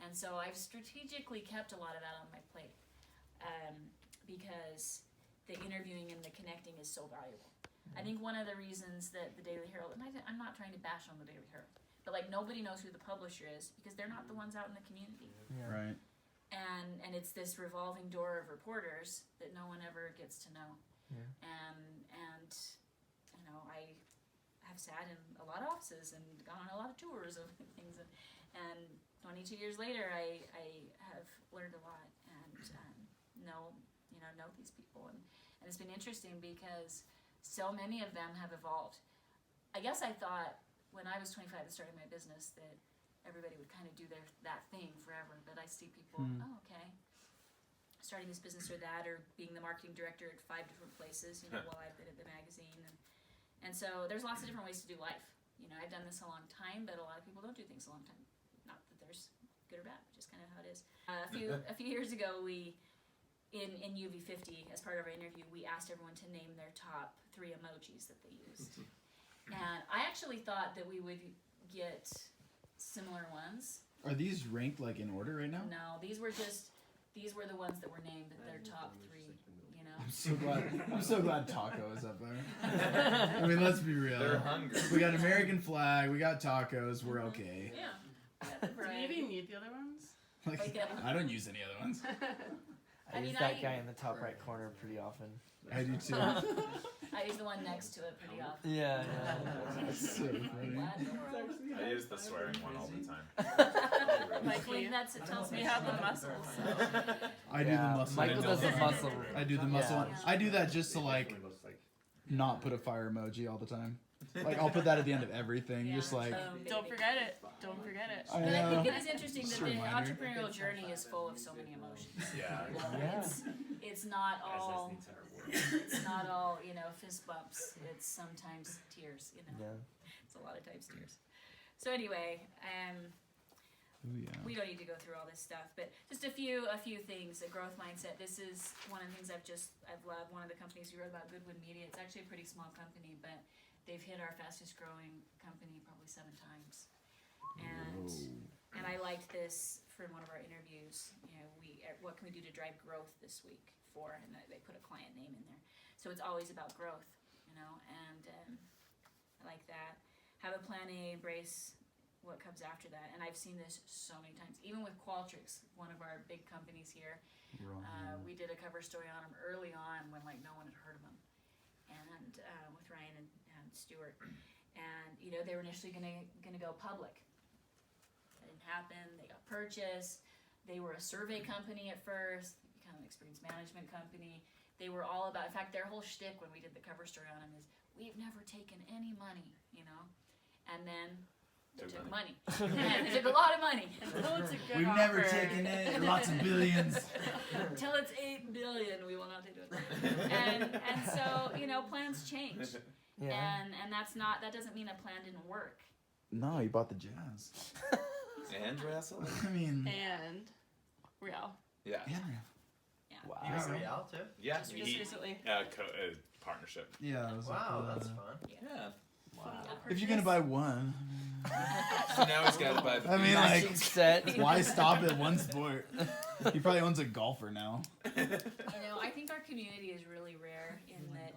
And so I've strategically kept a lot of that on my plate because the interviewing and the connecting is so valuable. I think one of the reasons that the Daily Herald, and I'm not trying to bash on the Daily Herald, but nobody knows who the publisher is because they're not the ones out in the community. Yeah. Right. And it's this revolving door of reporters that no one ever gets to know. Yeah. And I have sat in a lot of offices and gone on a lot of tours of things and 22 years later I have learned a lot and know these people and it's been interesting because so many of them have evolved. I guess I thought when I was 25 and starting my business that everybody would kind of do that thing forever, but I see people, starting this business or that, or being the marketing director at 5 different places, while I've been at the magazine. And so there's lots of different ways to do life. I've done this a long time, but a lot of people don't do things a long time. Not that there's good or bad, just kind of how it is. A few years ago, we, in UV50, as part of our interview, we asked everyone to name their top 3 emojis that they used. And I actually thought that we would get similar ones. Are these ranked in order right now? No, these were the ones that were named their top 3. I'm so glad Taco is up there. I mean, let's be real. They're hungry. We got American flag. We got tacos. We're okay. Yeah. Do you even need the other ones? I don't use any other ones. I use that guy in the top right corner pretty often. I do too. I use the one next to it pretty often. Yeah. That's so funny. What in the world? I use the swearing one all the time. Mikey, that's it tells me We how have the muscles. So. I do the muscle. Michael does the muscle. I do the muscle one. Yeah. I do that just to like not put a fire emoji all the time. Like I'll put that at the end of everything. Yeah. Just like Don't forget it. Don't forget it. I But I know. think it is interesting Just that a the reminder. entrepreneurial journey is full of so many emotions. Yeah. You know, Yeah. it's not all fist bumps. It's sometimes tears. It's a lot of times tears. So anyway, Ooh, yeah. we don't need to go through all this stuff, but just a few things. A growth mindset. This is one of the things I've loved. One of the companies we wrote about, Goodwood Media. It's actually a pretty small company, but they've hit our fastest growing company probably 7 times. And I liked this from one of our interviews. What can we do to drive growth this week for? And they put a client name in there. So it's always about growth, and I like that. Have a plan A, embrace what comes after that. And I've seen this so many times, even with Qualtrics, one of our big companies here. We did a cover story on them early on when no one had heard of them, and with Ryan and Stuart, and they were initially gonna go public. That didn't happen. They got purchased. They were a survey company at first, become an experience management company. They were all about, in fact, their whole shtick when we did the cover story on them is, we've never taken any money, and then they took money. And they took a lot of money. Until it's a good We've offer. never taken it. Lots of billions. Until it's 8 billion, we will not take it. And so, plans change. Yeah. And that doesn't mean a plan didn't work. No, he bought the jazz. And wrestle. I mean, And Real. Yeah. yeah. Wow. You got Real too? Yeah. Just recently. Partnership. Yeah. It was Wow, like, that's fun. Yeah. Wow. if you're gonna buy one, So now he's got to buy the I mean, Matching like, set. why stop at one sport? He probably owns a golfer now. I think our community is really rare in that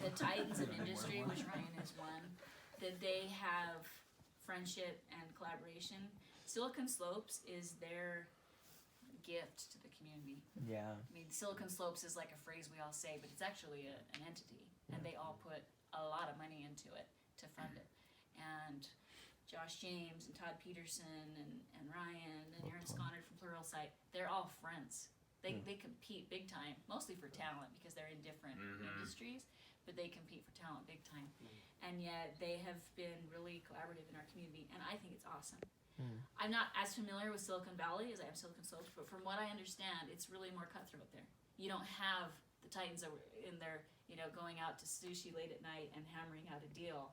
the titans of industry, which Ryan is one, that they have friendship and collaboration. Silicon Slopes is their gift to the community. Yeah. I mean, Silicon Slopes is like a phrase we all say, but it's actually an entity, and they all put a lot of money into it to fund it. And Josh James and Todd Peterson and Ryan and Aaron Sconard from Pluralsight, they're all friends. They compete big time, mostly for talent because they're in different industries, but they compete for talent big time. And yet they have been really collaborative in our community, and I think it's awesome. I'm not as familiar with Silicon Valley as I am Silicon Slopes, but from what I understand, it's really more cutthroat there. You don't have the titans that were in there, going out to sushi late at night and hammering out a deal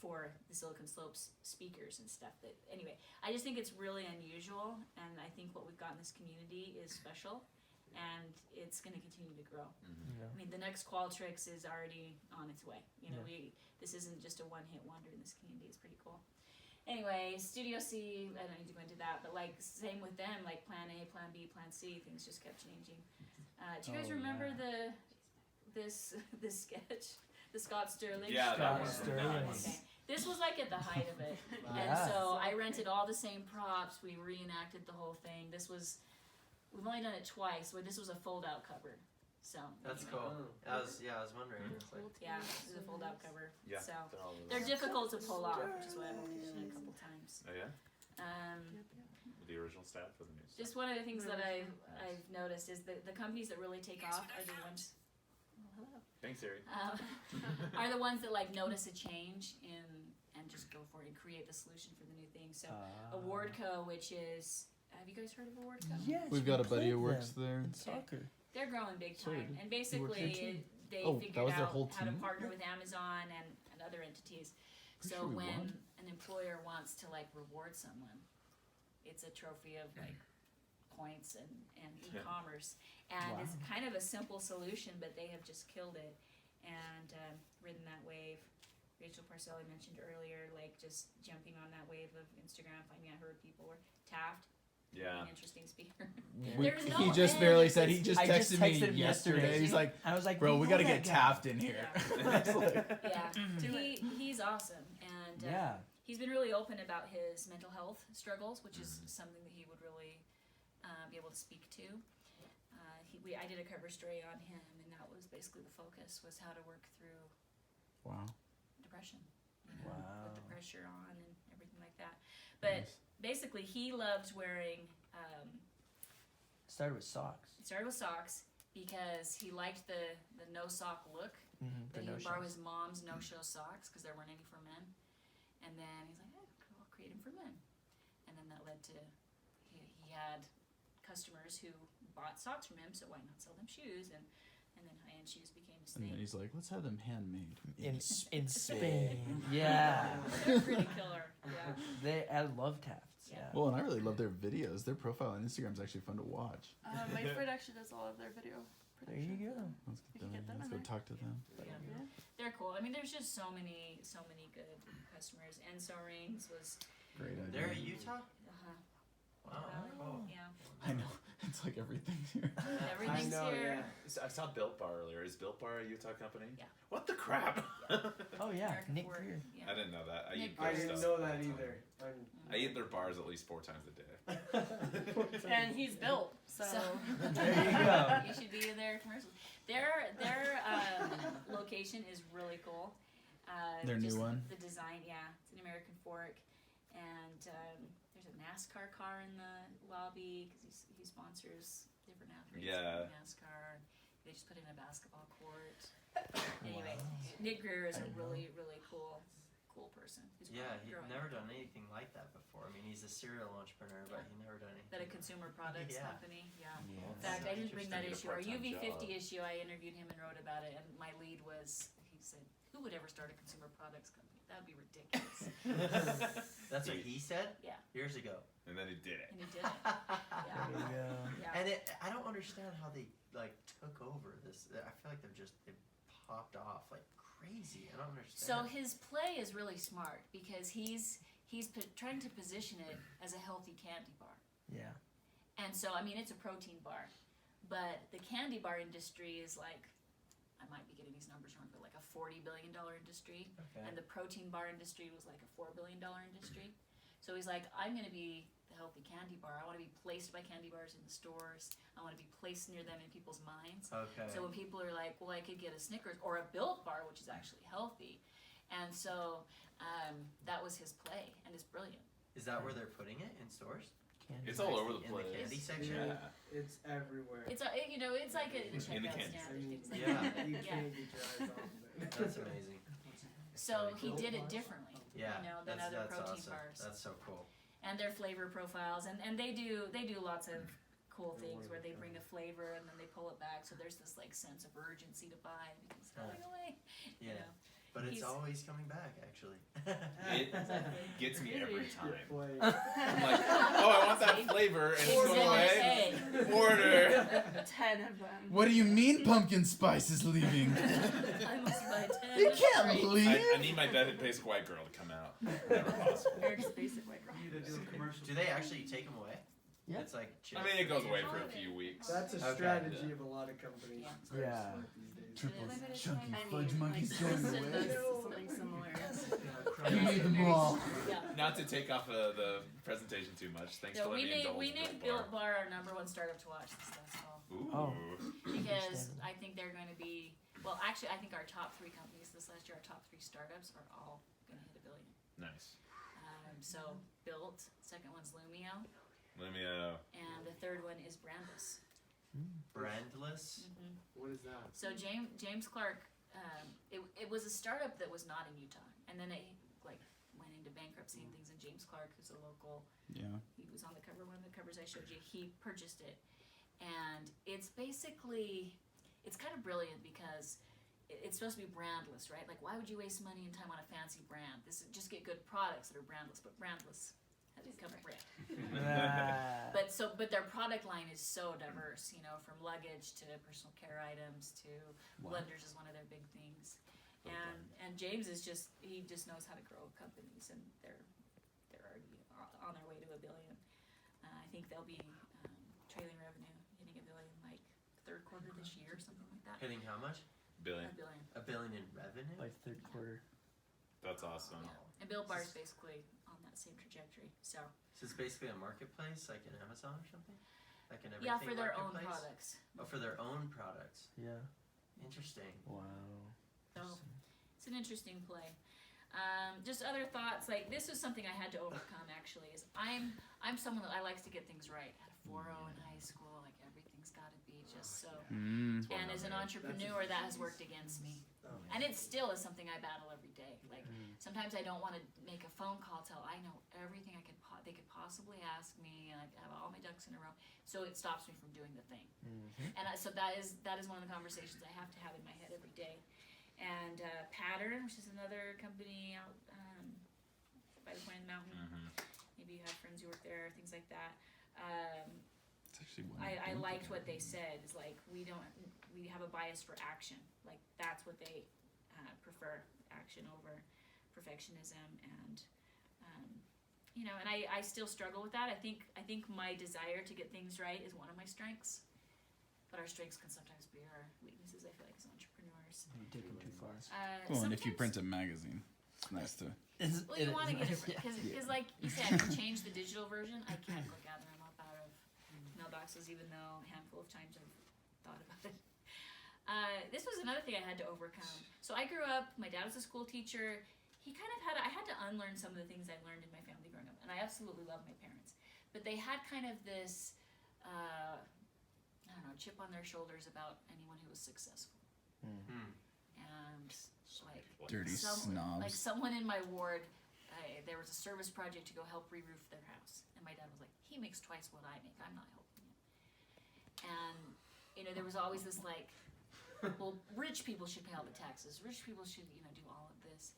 for the Silicon Slopes speakers and stuff. That anyway, I just think it's really unusual, and I think what we've got in this community is special, and it's going to continue to grow. Yeah. I mean, the next Qualtrics is already on its way. This isn't just a one-hit wonder in this community. It's pretty cool. Anyway, Studio C, I don't need to go into that, but same with them, plan A, plan B, plan C, things just kept changing. Do you guys remember this sketch? The Scott Sterling? Yeah, that was Sterling. nuts. Okay. This was at the height of it. Yeah. And so I rented all the same props, we reenacted the whole thing. We've only done it twice, where this was a fold-out cover. So That's anyway. cool. I was wondering. It's like, Yeah, this is a fold-out cover. Yeah. So all those- they're difficult to pull off, which is why I've only done it a couple times. Oh yeah. Um, The original staff for the new staff. just one of the things that I've noticed is the companies that really take off are the ones. Oh, hello. Thanks, Siri. Are the ones that notice a change and just go for it and create the solution for the new thing. So Awardco, which is, have you guys heard of Awardco? Yes. We've got a buddy who works there. in soccer. They're growing big So time, and he works there basically too. they Oh, that figured was their out whole how to team? partner with Amazon and other entities. Pretty So sure we when won. an employer wants to reward someone, it's a trophy of points and e-commerce, and it's kind of a simple solution, but they have just killed it and ridden that wave. Rachel Parcelli mentioned earlier, just jumping on that wave of Instagram, finding out who her people were. Taft, Yeah. an interesting speaker. Yeah. There's no He just end. barely said. He just I just texted texted me him yesterday. He's like, I was like, "Bro, we know gotta that get guy." Taft in here." Yeah, he's awesome, and Yeah. he's been really open about his mental health struggles, which is something that he would really be able to speak to. I did a cover story on him, and that was basically the focus, was how to work through Wow. depression. Wow. Put the pressure on and everything like that. But Nice. basically, he loved wearing. Started with socks. He started with socks because he liked the no sock look. Mm-hmm. That he would borrow his mom's no show socks because there weren't any for men. And then he's like, I'll create them for men. And then that led to he had customers who bought socks from him, so why not sell them shoes? And then high-end shoes became his And thing. then he's like, let's have them handmade. In Spain. Yeah. They're pretty killer. Yeah. I love Tafts. Yeah. Well, and I really love their videos. Their profile on Instagram is actually fun to watch. My friend actually does all of their video There you production. go. Let's We can get them let's in go there. talk to them. Yeah. They're cool. I mean, there's just so many good customers. And so Reigns was, Great idea. They're in Utah? uh-huh. Wow, cool. Yeah. I know. It's like everything's here. Everything's I know, here. yeah. So I saw Built Bar earlier. Is Built Bar a Utah company? Yeah. What the crap? Oh yeah, American Nick Fork. Greer. Yeah. I didn't know that. I Nick eat Greer. I their didn't stuff know all that the time. either. I eat their bars at least 4 times a day. And he's built, so. There you go. You should be in their commercials. Their location is really cool. Their new just one? The design, yeah, it's an American Fork, and there's a NASCAR car in the lobby because he sponsors different athletes. Yeah. in NASCAR. They just put in a basketball court. Anyway, Nick Greer is I a didn't know. really cool person. Who's Yeah, he's growing never up. done anything like that before. I mean, he's a serial entrepreneur, but he never done anything. That a consumer products Yeah. company, yeah. Yeah. In fact, I didn't bring that Interesting. issue. Our Need a part-time UV50 job. issue, I interviewed him and wrote about it, and my lead was, he said, who would ever start a consumer products company? That would be ridiculous. That's what he said? Yeah. Years ago. And then he did it. And he did it. There you go. Yeah. And I don't understand how they like took over this. I feel like they popped off like crazy. I don't So understand. his play is really smart because he's trying to position it as a healthy candy bar. Yeah. And so, I mean, it's a protein bar, but the candy bar industry is like, I might be getting these numbers wrong, but like a $40 billion industry. Okay. And the protein bar industry was like a $4 billion industry. So he's like, I'm going to be the healthy candy bar. I want to be placed by candy bars in the stores. I want to be placed near them in people's minds. Okay. So when people are like, well, I could get a Snickers or a Built Bar, which is actually healthy. And so that was his play, and it's brilliant. Is that where they're putting it in stores? Candy. It's all over the In place. the candy section? Yeah. It's everywhere. It's it's like a In the checkout candy stand I and mean, things like yeah. that. You Yeah. can't get your eyes off of it. That's amazing. So he did it differently, Yeah. than that's other protein awesome. bars. That's so cool. And their flavor profiles, and they do lots of cool things where they bring a flavor and then they pull it back. So there's this like sense of urgency to buy because it's going away. Yeah. You know? But it's He's- always coming back, actually. It gets me every time. Like, I'm like, oh, I want that flavor, and it's going away. Hey, Order. 10 of them. What do you mean pumpkin spice is leaving? I must buy 10. You can't Great. believe. I need my basic white girl to come out. Never possible. Eric's basic white girl. Do they actually take them away? Yeah. It's like I mean, it goes away for a few weeks. that's a Okay. strategy of a lot of companies. Yeah. Yeah. These days. Triple Limited chunky time. fudge monkeys going Kristen away. does something similar. You made them all. Yeah. Not to take off the presentation too much. Thanks So for we letting me indulge we in named Built Built Bar our #1 startup to watch this last fall Ooh. Oh. because Understandable. I think they're going to be actually I think our top 3 companies this last year, our top 3 startups are all going to hit $1 billion. Nice. So Built, second one's Lumio, Let me and the third one is Brandless. brandless. What is that? So James Clark, it was a startup that was not in Utah, and then it like went into bankruptcy and things. And James Clark, who's a local, Yeah. he was on the cover, one of the covers I showed you. He purchased it, and it's basically kind of brilliant because it's supposed to be brandless, right? Like, why would you waste money and time on a fancy brand? Just get good products that are brandless, but brandless has become a brand. Ah. But their product line is so diverse, from luggage to personal care items to blenders is one of their big things. And James is he just knows how to grow companies, and they're already on their way to $1 billion. I think they'll be trailing revenue hitting $1 billion like third quarter this year or something like that. Hitting how much? billion. $1 billion. $1 billion in revenue? By third quarter. That's awesome. Yeah. And Built Bar is basically on that same trajectory. So So it's basically a marketplace, like an Amazon or something? Like an everything Yeah, for their own marketplace? products. Oh, for their own products. Yeah. Interesting. Wow. So it's an interesting play. Just other thoughts, like this was something I had to overcome actually, is I'm someone that I likes to get things right. I had a 4.0 in high school, like everything's gotta be just so. Mm. And as an entrepreneur, that has worked against me. And it still is something I battle every day. Like sometimes I don't want to make a phone call till I know everything they could possibly ask me, and I have all my ducks in a row. So it stops me from doing the thing. And so that is one of the conversations I have to have in my head every day. And Pattern, which is another company out by the point of the mountain. Maybe you have friends who work there, things like that. It's actually one. I liked what they said. It's like we have a bias for action. Like that's what they prefer, action over perfectionism, and and I still struggle with that. I think my desire to get things right is one of my strengths, but our strengths can sometimes be our weaknesses. I feel like as entrepreneurs. You take them too far. Well, and if you sometimes- print a magazine, it's nice to. Well, you want to get it because, like you said, you change the digital version. I can't go gather them up out of mailboxes, even though a handful of times I've thought about it. This was another thing I had to overcome. So I grew up. My dad was a school teacher. He kind of I had to unlearn some of the things I learned in my family growing up, and I absolutely love my parents, but they had kind of this, I don't know, chip on their shoulders about anyone who was successful, and like. Dirty snobs. Like someone in my ward, there was a service project to go help re-roof their house, and my dad was like, "He makes twice what I make. I'm not helping him." And there was always this like, well, rich people should pay all the taxes. Rich people should do all of this,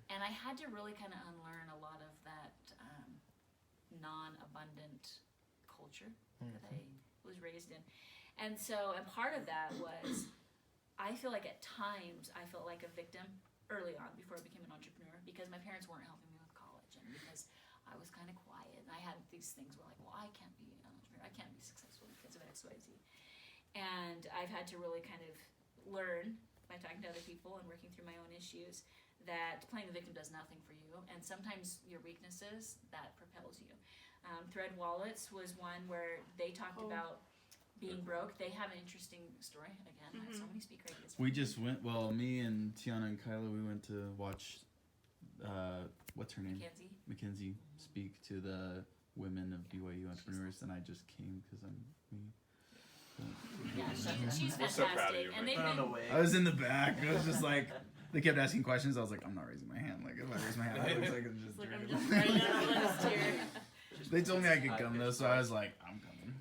and I had to really kind of unlearn a lot of that non-abundant culture that I was raised in, and part of that was. I feel like at times I felt like a victim early on before I became an entrepreneur because my parents weren't helping me with college and because I was kind of quiet and I had these things where like, well, I can't be an entrepreneur, I can't be successful because of X, Y, Z. And I've had to really kind of learn by talking to other people and working through my own issues that playing the victim does nothing for you, and sometimes your weaknesses, that propels you. Thread Wallets was one where they talked about being broke. They have an interesting story. Again, I have so many speaker ideas. We just went. Well, me and Tiana and Kyla, we went to watch. What's her name? Mackenzie speak to the women of BYU entrepreneurs, and I just came because I'm me. Yeah, she's We're so fantastic. proud of you, And Mike. they've Put on the been, wig. I was in the back. I was just like, they kept asking questions. I was like, I'm not raising my hand. Like if I raise my hand, I looks like I'm just. Like I'm dirty. just writing on a list here. They told me I could come though, so I was like, I'm coming.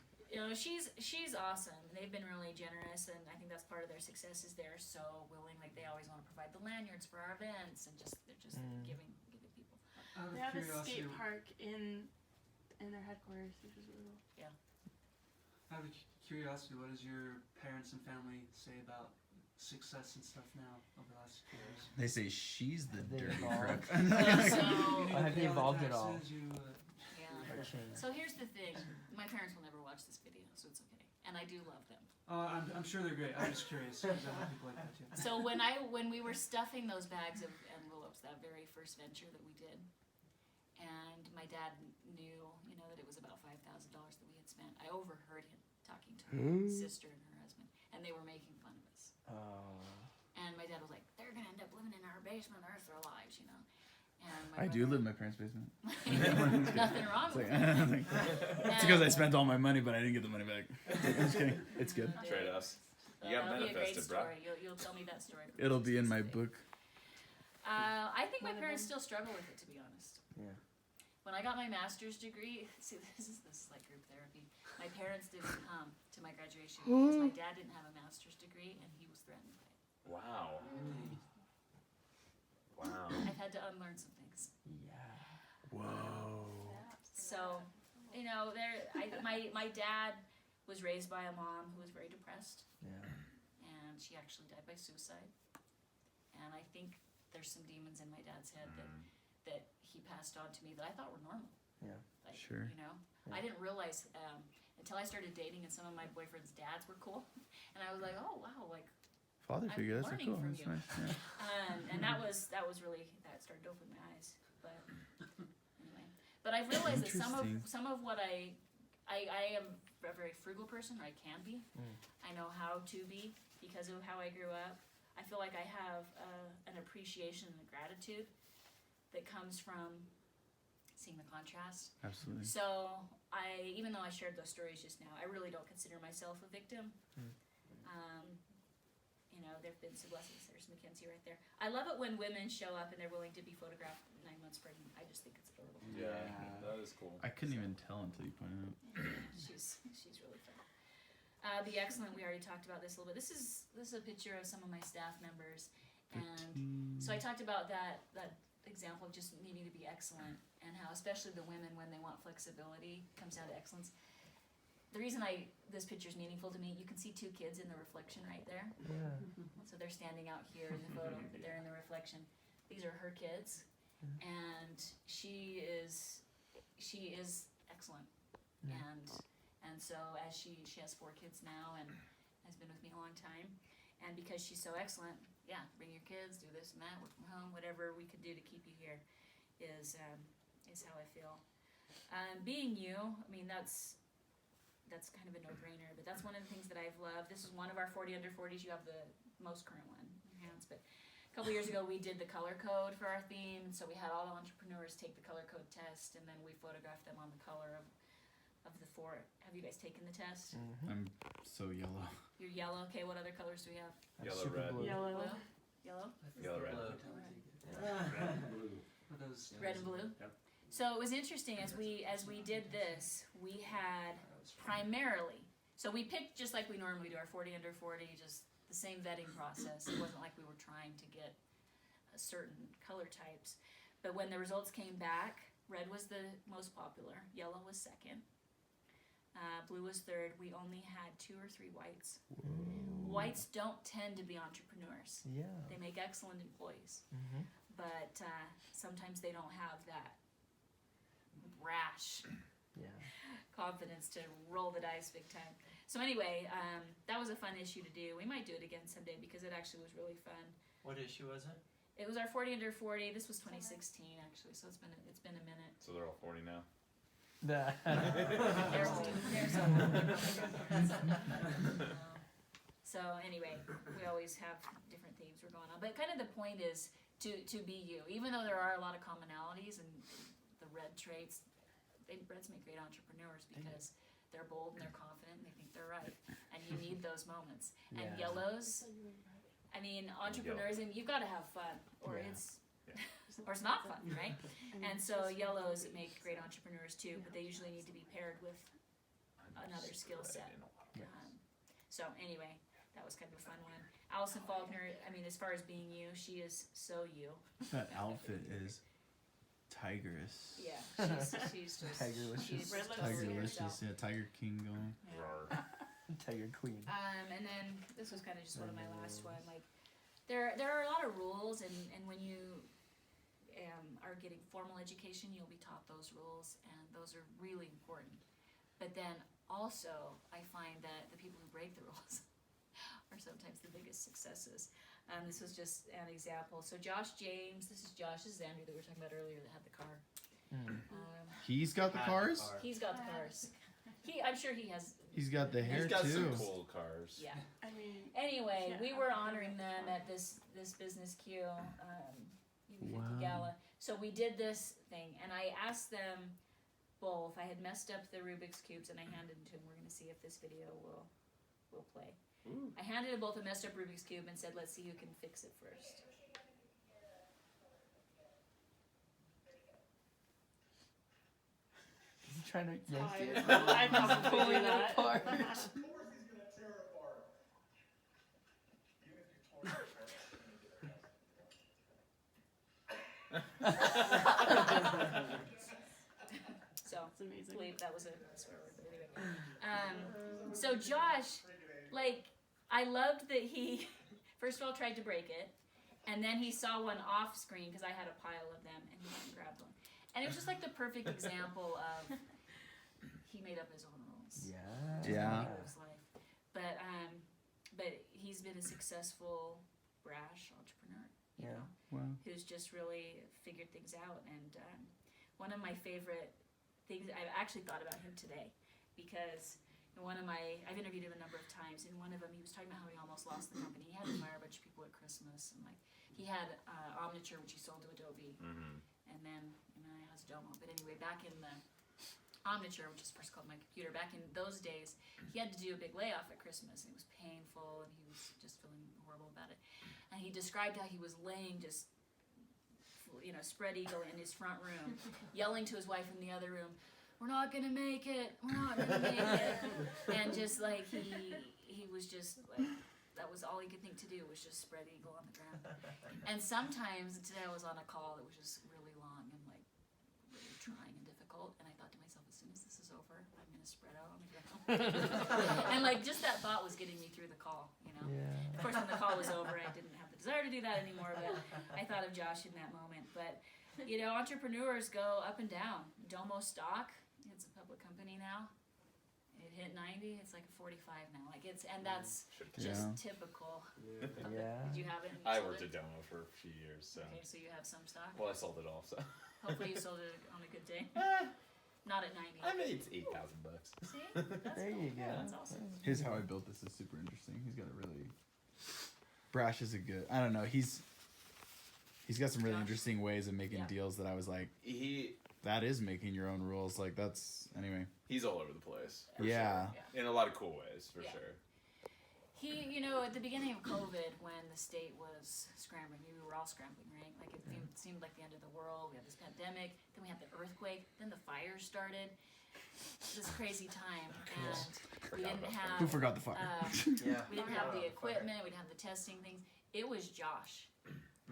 she's awesome. They've been really generous, and I think that's part of their success is they're so willing. Like they always want to provide the lanyards for our events, and they're just giving people. Out of They have a curiosity, skate park in their headquarters, which is really cool. Out of curiosity, what does your parents and family say about success and stuff now over the last few years? They say she's the They dirty evolved. crook. So Have they evolved at all? yeah. Or changed? So here's the thing. My parents will never watch this video, so it's okay. And I do love them. I'm sure they're great. I'm just curious because I know people like that too. So when we were stuffing those bags of envelopes, that very first venture that we did, and my dad knew, that it was about $5,000 that we had spent. I overheard him talking to my sister and her husband, and they were making fun of us. And my dad was like, "They're gonna end up living in our basement the rest of their lives, And my I do brother- live in my parents' basement. Nothing wrong It's with like, it. it's because I spent all my money, but I didn't get the money back. I'm just kidding. It's good. Trade-offs. You got That'll be a great manifested, bro. story. You'll tell me that story. for It'll be in my Christmas Day. book. I think my One of parents them. still struggle with it, to be honest. Yeah. When I got my master's degree, see, this is like group therapy. My parents didn't come to my graduation because my dad didn't have a master's degree and he was threatened by it. Wow. Wow. I've had to unlearn some things. Yeah. Whoa. So, my dad was raised by a mom who was very depressed, Yeah. and she actually died by suicide. And I think there's some demons in my dad's head that he passed on to me that I thought were normal. Yeah. Like, Sure. I didn't realize until I started dating and some of my boyfriend's dads were cool, and I was like, oh wow, like. Father I'm figure, that's so learning cool. from That's you. nice. Yeah. And that was really that started to open my eyes. But anyway, but I've realized that Interesting. some of what I am a very frugal person, or I can be. I know how to be because of how I grew up. I feel like I have an appreciation and a gratitude that comes from seeing the contrast. Absolutely. So even though I shared those stories just now, I really don't consider myself a victim. You know, there've been some blessings. There's Mackenzie right there. I love it when women show up and they're willing to be photographed 9 months pregnant. I just think it's adorable. Yeah, that is cool. I couldn't even tell until you pointed out. She's really fun. Be excellent. We already talked about this a little bit. This is a picture of some of my staff members, and so I talked about that example of just needing to be excellent, and how especially the women, when they want flexibility, comes down to excellence. The reason this picture is meaningful to me, you can see 2 kids in the reflection right there. Yeah. So they're standing out here in the photo, but they're in the reflection. These are her kids, and she is excellent. And so as she has 4 kids now and has been with me a long time, and because she's so excellent, bring your kids, do this and that, work from home, whatever we could do to keep you here is how I feel. Being you, I mean, that's kind of a no-brainer, but that's one of the things that I've loved. This is one of our 40 under 40s. You have the most current one in your hands, but a couple years ago we did the color code for our theme, so we had all the entrepreneurs take the color code test, and then we photographed them on the color of the 4. Have you guys taken the test? I'm so yellow. You're yellow. Okay, what other colors do we have? Yellow, Super red. blue. Yellow. Blue? Yellow? Yellow, red. For those Red and blue? Yep. So it was interesting as we did this, we had primarily, so we picked just like we normally do, our 40 under 40, just the same vetting process. It wasn't like we were trying to get a certain color types. But when the results came back, red was the most popular, yellow was second, blue was third. We only had 2 or 3 whites. Whites don't tend to be entrepreneurs. Yeah. They make excellent employees, but sometimes they don't have that brash confidence to roll the dice big time. So anyway, that was a fun issue to do. We might do it again someday because it actually was really fun. What issue was it? It was our 40 under 40. This was 2016 actually, so it's been a minute. So they're all 40 now. So anyway, we always have different themes we're going on, but kind of the point is to be you. Even though there are a lot of commonalities and the red traits, reds make great entrepreneurs because they're bold and they're confident and they think they're right, and you need those moments. And yellows, I mean, entrepreneurs, and you've got to have fun, or it's not fun, right? And so yellows make great entrepreneurs too, but they usually need to be paired with another skill set. So anyway, that was kind of a fun one. Allison Faulkner, I mean, as far as being you, she is so you. That outfit is tigress. Yeah, she's just Tigerlicious. she's just totally herself. Tigerlicious, yeah, Tiger King going. Yeah. Tiger Queen. And then this was kind of just one of my last one. Like, there are a lot of rules, and when you are getting formal education, you'll be taught those rules, and those are really important. But then also, I find that the people who break the rules are sometimes the biggest successes. This was just an example. So Josh James, this is Xander that we were talking about earlier that had the car. He's got the cars? He's got the cars. I'm sure he has. He's got the hair He's got too. some cool cars. Yeah. I mean, Anyway, we were honoring them at this business Q U50 gala. So we did this thing, and I asked them both. I had messed up the Rubik's cubes, and I handed them to them. We're going to see if this video will play. I handed them both a messed up Rubik's cube and said, "Let's see who can fix it first." He's trying to yank it. I probably do that. apart. So, That's amazing. I believe that was a swear word, but anyway. So Josh, like, I loved that he, first of all, tried to break it, and then he saw one off screen because I had a pile of them, and he went and grabbed one. And it was just like the perfect example of he made up his own rules. Yeah. His life. But he's been a successful, brash entrepreneur. You know, Wow. who's just really figured things out. And one of my favorite things, I've actually thought about him today, because I've interviewed him a number of times. In one of them, he was talking about how he almost lost the company. He had to fire a bunch of people at Christmas, and like he had Omniture, which he sold to Adobe, and then now he has Domo. But anyway, back in the Omniture, which is first called My Computer, back in those days, he had to do a big layoff at Christmas, and it was painful, and he was just feeling horrible about it. And he described how he was laying just, spread eagle in his front room, yelling to his wife in the other room, "We're not gonna make it. We're not gonna make it." And just like he was just like, that was all he could think to do was just spread eagle on the ground. And sometimes today I was on a call that was just really long and like really trying and difficult, and I thought to myself, as soon as this is over, I'm gonna spread out on the ground. And like just that thought was getting me through the call, Yeah. Of course, when the call was over, I didn't have the desire to do that anymore, but I thought of Josh in that moment. But entrepreneurs go up and down. Domo stock, it's a public company now. It hit 90. It's like a 45 now. And that's just typical. Yeah. Did you have it? I worked at Domo for a few years, so. Okay, so you have some stock. Well, I sold it all, so. Hopefully, you sold it on a good day. Not at 90. I made $8,000. See, that's There cool. you go. That's awesome. Here's how I built this. Is super interesting. He's got a really. Brash is a good. I don't know. He's got some really Josh. interesting ways of making deals that I was like, that is making your own rules. Like that's anyway. He's all over the place. For Yeah. Sure. In a lot of cool ways, for sure. He, at the beginning of COVID, when the state was scrambling, we were all scrambling, right? Like it seemed like the end of the world. We had this pandemic, then we had the earthquake, then the fires started. This crazy time, and we didn't have. Who forgot the fire? We didn't have the equipment. We didn't have the testing things. It was Josh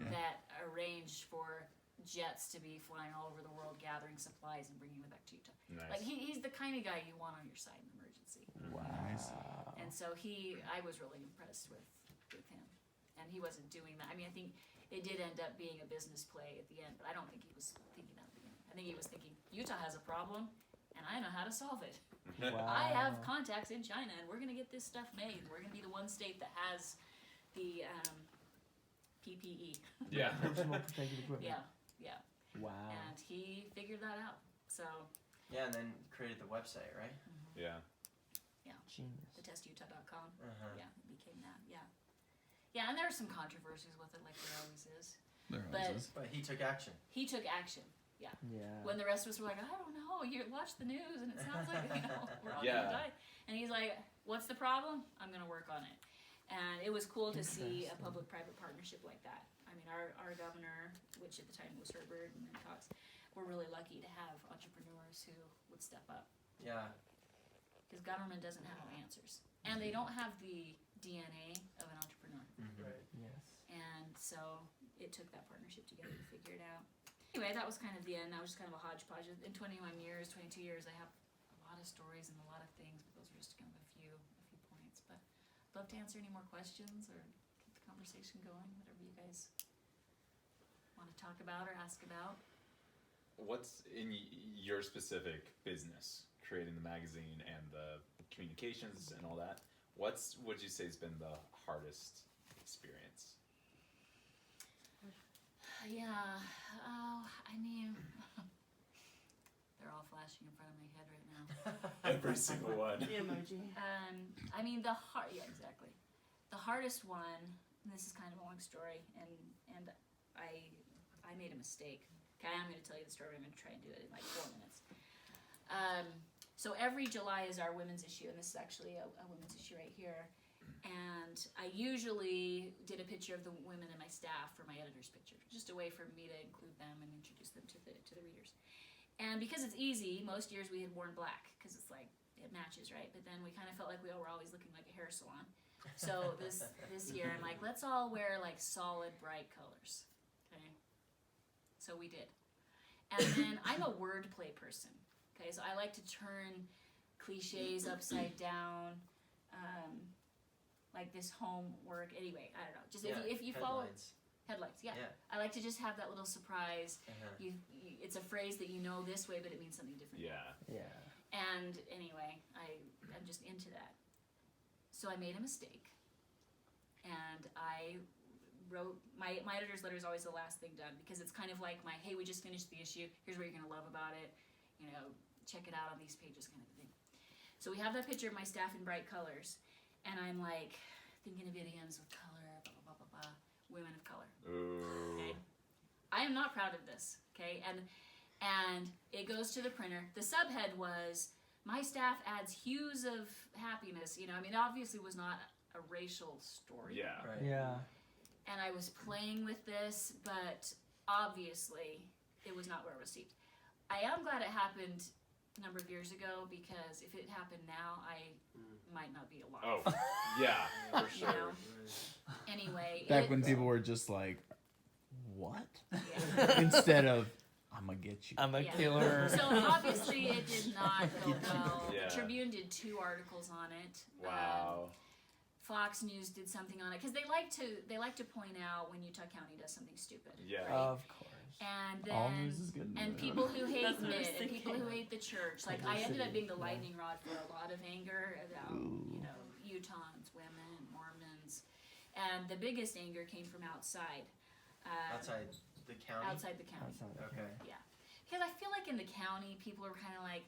that arranged for jets to be flying all over the world, gathering supplies and bringing them back to Utah. Nice. Like he's the kind of guy you want on your side in emergency. Wow. And so I was really impressed with him. And he wasn't doing that. I mean, I think it did end up being a business play at the end, but I don't think he was thinking that at the beginning. I think he was thinking, Utah has a problem, and I know how to solve it. Wow. I have contacts in China, and we're going to get this stuff made. We're going to be the one state that has the PPE. Yeah. Personal protective equipment. Yeah. Wow. And he figured that out. So. Yeah, and then created the website, right? Yeah. Genius. thetestutah.com. Yeah, it became that. Yeah, and there are some controversies with it, like there always is. But he took action. He took action. Yeah. When the rest of us were like, I don't know, you watch the news and it sounds like we're all gonna die. And he's like, what's the problem? I'm gonna work on it. And it was cool to see a public-private partnership like that. I mean, our governor, which at the time was Herbert and then Cox, we're really lucky to have entrepreneurs who would step up. Yeah. Because government doesn't have answers. And they don't have the DNA of an entrepreneur. Right. Yes. And so it took that partnership together to figure it out. Anyway, that was kind of the end. That was just kind of a hodgepodge. In 21 years, 22 years, I have a lot of stories and a lot of things, but those are just kind of a few points. But I'd love to answer any more questions or keep the conversation going, whatever you guys want to talk about or ask about. What's in your specific business, creating the magazine and the communications and all that? Would you say has been the hardest experience? Yeah. Oh, I mean, they're all flashing in front of my head right now. Every single one. The emoji. I mean, exactly. The hardest one, and this is kind of a long story, and I made a mistake. Okay, I'm going to tell you the story, but I'm going to try and do it in like 4 minutes. So every July is our women's issue, and this is actually a women's issue right here. And I usually did a picture of the women in my staff for my editor's picture, just a way for me to include them and introduce them to the readers. And because it's easy, most years we had worn black because it's like it matches, right? But then we kind of felt like we were always looking like a hair salon. So this year I'm like, let's all wear like solid bright colors. Okay. So we did. And then I'm a wordplay person. Okay, so I like to turn cliches upside down. Like this homework. Anyway, I don't know. Just if you follow headlights, yeah. I like to just have that little surprise. It's a phrase that you know this way, but it means something different. Yeah. And anyway, I'm just into that. So I made a mistake, and I wrote my editor's letter is always the last thing done because it's kind of like my hey, we just finished the issue. Here's what you're gonna love about it. Check it out on these pages, kind of thing. So we have that picture of my staff in bright colors, and I'm like thinking of idioms with color, blah blah blah blah blah. Women of color. Ooh. Okay. I am not proud of this. Okay, and it goes to the printer. The subhead was, my staff adds hues of happiness. You know, I mean, obviously it was not a racial story. Yeah. Right. Yeah. And I was playing with this, but obviously it was not well received. I am glad it happened a number of years ago, because if it happened now, I might not be alive. Oh, yeah, for You sure. know? Anyway. Back when people were just like, what? Yeah. Instead of, I'm gonna get you. I'm a Yeah. killer. So obviously it did not go well. Yeah. The Tribune did 2 articles on it. Wow. Fox News did something on it, because they like to point out when Utah County does something stupid. Yeah. Right? Of course. And then All news is good and news. people who hate That's what I was MIT and people thinking. who hate the church. Like, I ended up being the lightning rod for a lot of anger about, you know, Utahns, women, Mormons. And the biggest anger came from outside. Outside the county. Outside the county. Outside. Okay. Because I feel like in the county, people are kind of like,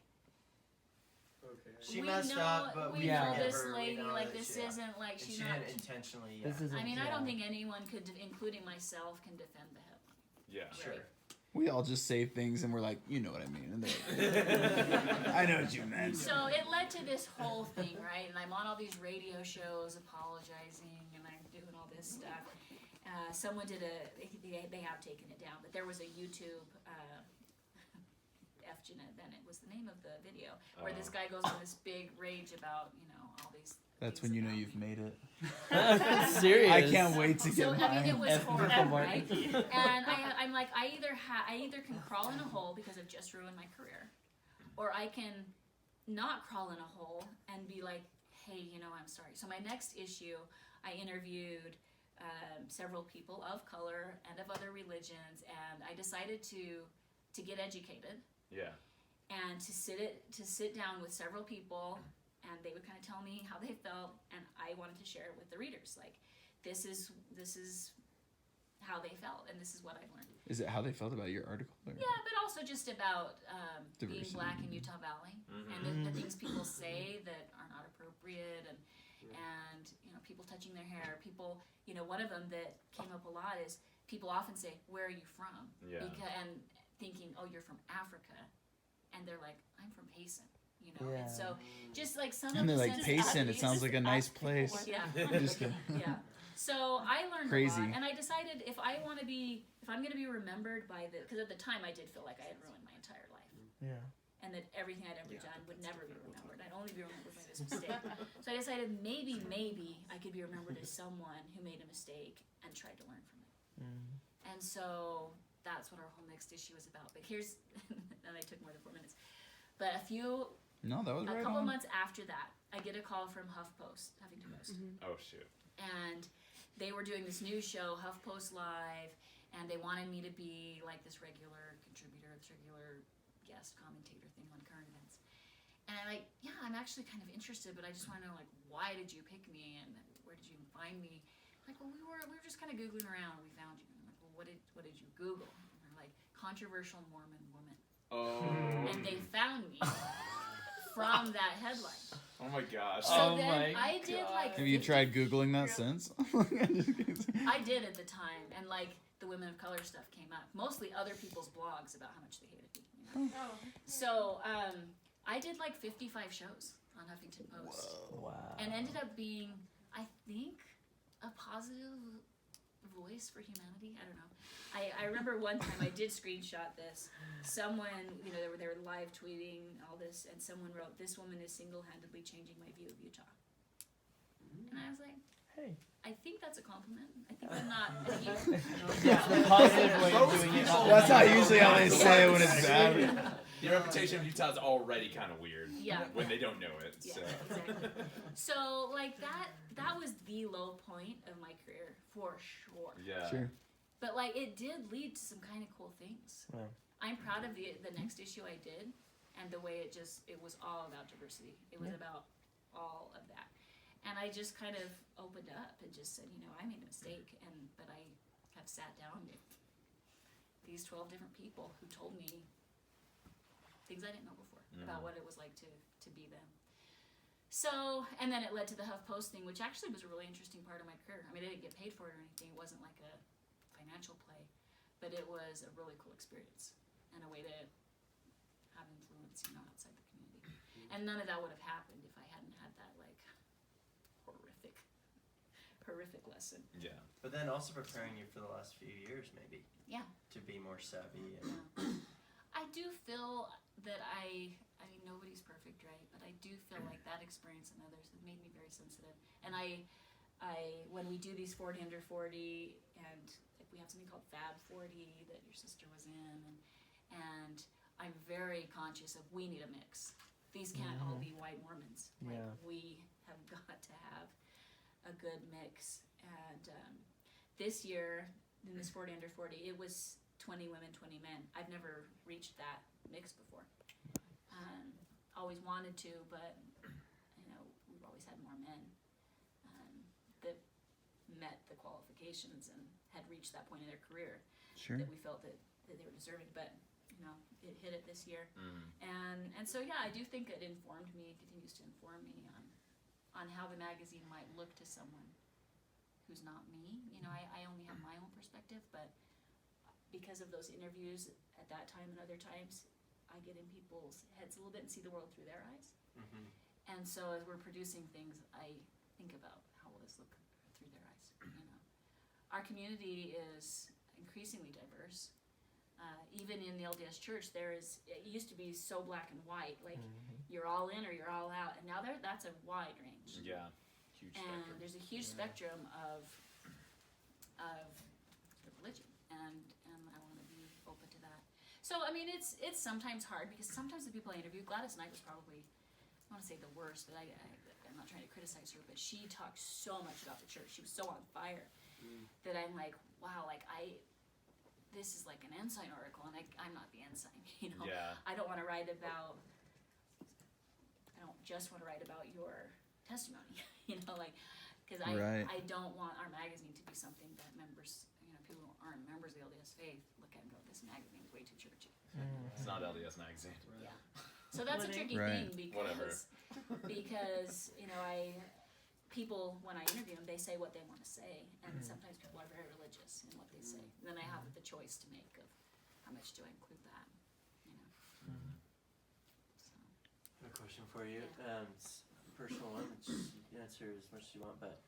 Okay. She we messed know, up, but we we know forgive this her. We lady, know like, that this she, isn't like, and she's she not. didn't intentionally. This isn't. I mean, I yeah. don't think anyone could, including myself, can defend the headline. Yeah. Sure. We all just say things and we're like, you know what I mean. And they're like, I know what you meant. So it led to this whole thing, right? And I'm on all these radio shows apologizing, and I'm doing all this stuff. Someone did they have taken it down, but there was a YouTube, Jeanette Bennett was the name of the video, where this guy goes on this big rage about, you know, all these. That's things when you know about you've me. made it. Serious. I can't wait to So get I mean, it mine. was F for horrible, Martin. right? And I'm like, I either can crawl in a hole because I've just ruined my career, or I can not crawl in a hole and be like, hey, you know, I'm sorry. So my next issue, I interviewed several people of color and of other religions, and I decided to get educated Yeah. and to sit down with several people, and they would kind of tell me how they felt, and I wanted to share it with the readers. Like, this is how they felt, and this is what I've learned. Is it how they felt about your article? Or? Yeah, but also just about being Diversity. black in Utah Valley, and the things people say that are not appropriate, and you know, people touching their hair. People, you know, one of them that came up a lot is people often say, "Where are you from?" Yeah. And thinking, "Oh, you're from Africa," and they're like, "I'm from Payson," you know. Yeah. And so just like some of And they're the like, Payson, it sensibilities- sounds like a nice place. Yeah. Just kidding. Yeah. So I learned Crazy. a lot, and I decided if I'm going to be remembered by because at the time I did feel like I had ruined my entire life, Yeah. and that everything I'd ever done would never be remembered. I'd only be remembered by this mistake. So I decided maybe I could be remembered as someone who made a mistake and tried to learn from it. And so that's what our whole next issue is about. But here's, and I took more than 4 minutes, but No, that was a right couple on. months after that, I get a call from Huffington Post. Oh shoot. And they were doing this news show, HuffPost Live, and they wanted me to be like this regular contributor, this regular guest commentator thing on current events. And I'm like, yeah, I'm actually kind of interested, but I just want to know, like, why did you pick me, and where did you find me? Like, well, we were just kind of googling around, and we found you. And I'm like, well, what did you Google? And they're like, controversial Mormon woman, Oh. and they found me from that headline. Oh my gosh. So Oh then my I did like. Have you 50 tried Googling that since? I did at the time, and like the women of color stuff came up. Mostly other people's blogs about how much they hated me. You know? So I did like 55 shows on Huffington Post, Wow. and ended up being, I think, a positive voice for humanity. I don't know. I remember one time I did screenshot this. Someone, you know, they were live tweeting all this, and someone wrote, "This woman is single-handedly changing my view of Utah." And I was like, Hey. I think that's a compliment. I think I'm not. I think That's the positive way of doing it. That's not usually how they say it when it's bad. The reputation of Utah is already kind of weird. Yeah. When they don't know it. Yeah, So. exactly. So like that was the low point of my career for sure. Yeah. Sure. But like it did lead to some kind of cool things. Yeah. I'm proud of the next issue I did, and the way it was all about diversity. It was about all of that, and I just kind of opened up and just said, you know, I made a mistake, but I have sat down with these 12 different people who told me things I didn't know before about what it was like to be them. So, and then it led to the HuffPost thing, which actually was a really interesting part of my career. I mean, I didn't get paid for it or anything. It wasn't like a financial play, but it was a really cool experience and a way to have influence, you know, outside the community. And none of that would have happened if I hadn't had that, like, horrific lesson. Yeah. But then also preparing you for the last few years, maybe. Yeah. To be more savvy and. I do feel that I mean, nobody's perfect, right? But I do feel like that experience and others have made me very sensitive. And I when we do these 40 under 40, and like we have something called Fab 40 that your sister was in, and I'm very conscious of we need a mix. These can't all be white Mormons. Like, we have got to have a good mix. And this year, in this 40 under 40, it was 20 women, 20 men. I've never reached that mix before. Always wanted to, but you know, we've always had more men that met the qualifications and had reached that point in their career Sure. that we felt that they were deserving. But you know, it hit it this year, and so yeah, I do think it informed me, continues to inform me on how the magazine might look to someone who's not me. You know, I only have my own perspective, but because of those interviews at that time and other times, I get in people's heads a little bit and see the world through their eyes. Mm-hmm. And so as we're producing things, I think about how will this look through their eyes. You know, our community is increasingly diverse. Even in the LDS Church, it used to be so black and white, like you're all in or you're all out, and now that's a wide range. Yeah, huge And spectrum. there's a huge spectrum of religion, and I want to be open to that. So I mean, it's sometimes hard because sometimes the people I interview, Gladys Knight was probably, I want to say the worst, but I'm not trying to criticize her, but she talked so much about the church. She was so on fire that I'm like, wow, like this is like an ensign article, and I'm not the ensign, you know. Yeah. I don't just want to write about your testimony, you know, like, because Right. I don't want our magazine to be something that members, you know, people who aren't members of the LDS faith look at and go, this magazine is way too churchy. It's not LDS magazine. Yeah. So that's a tricky Right. thing Whatever. because you know, people when I interview them, they say what they want to say, and sometimes people are very religious in what they say. And then I have the choice to make of how much do I include that, you know. So. I have a question for you. It's a personal one, which you can answer as much as you want, but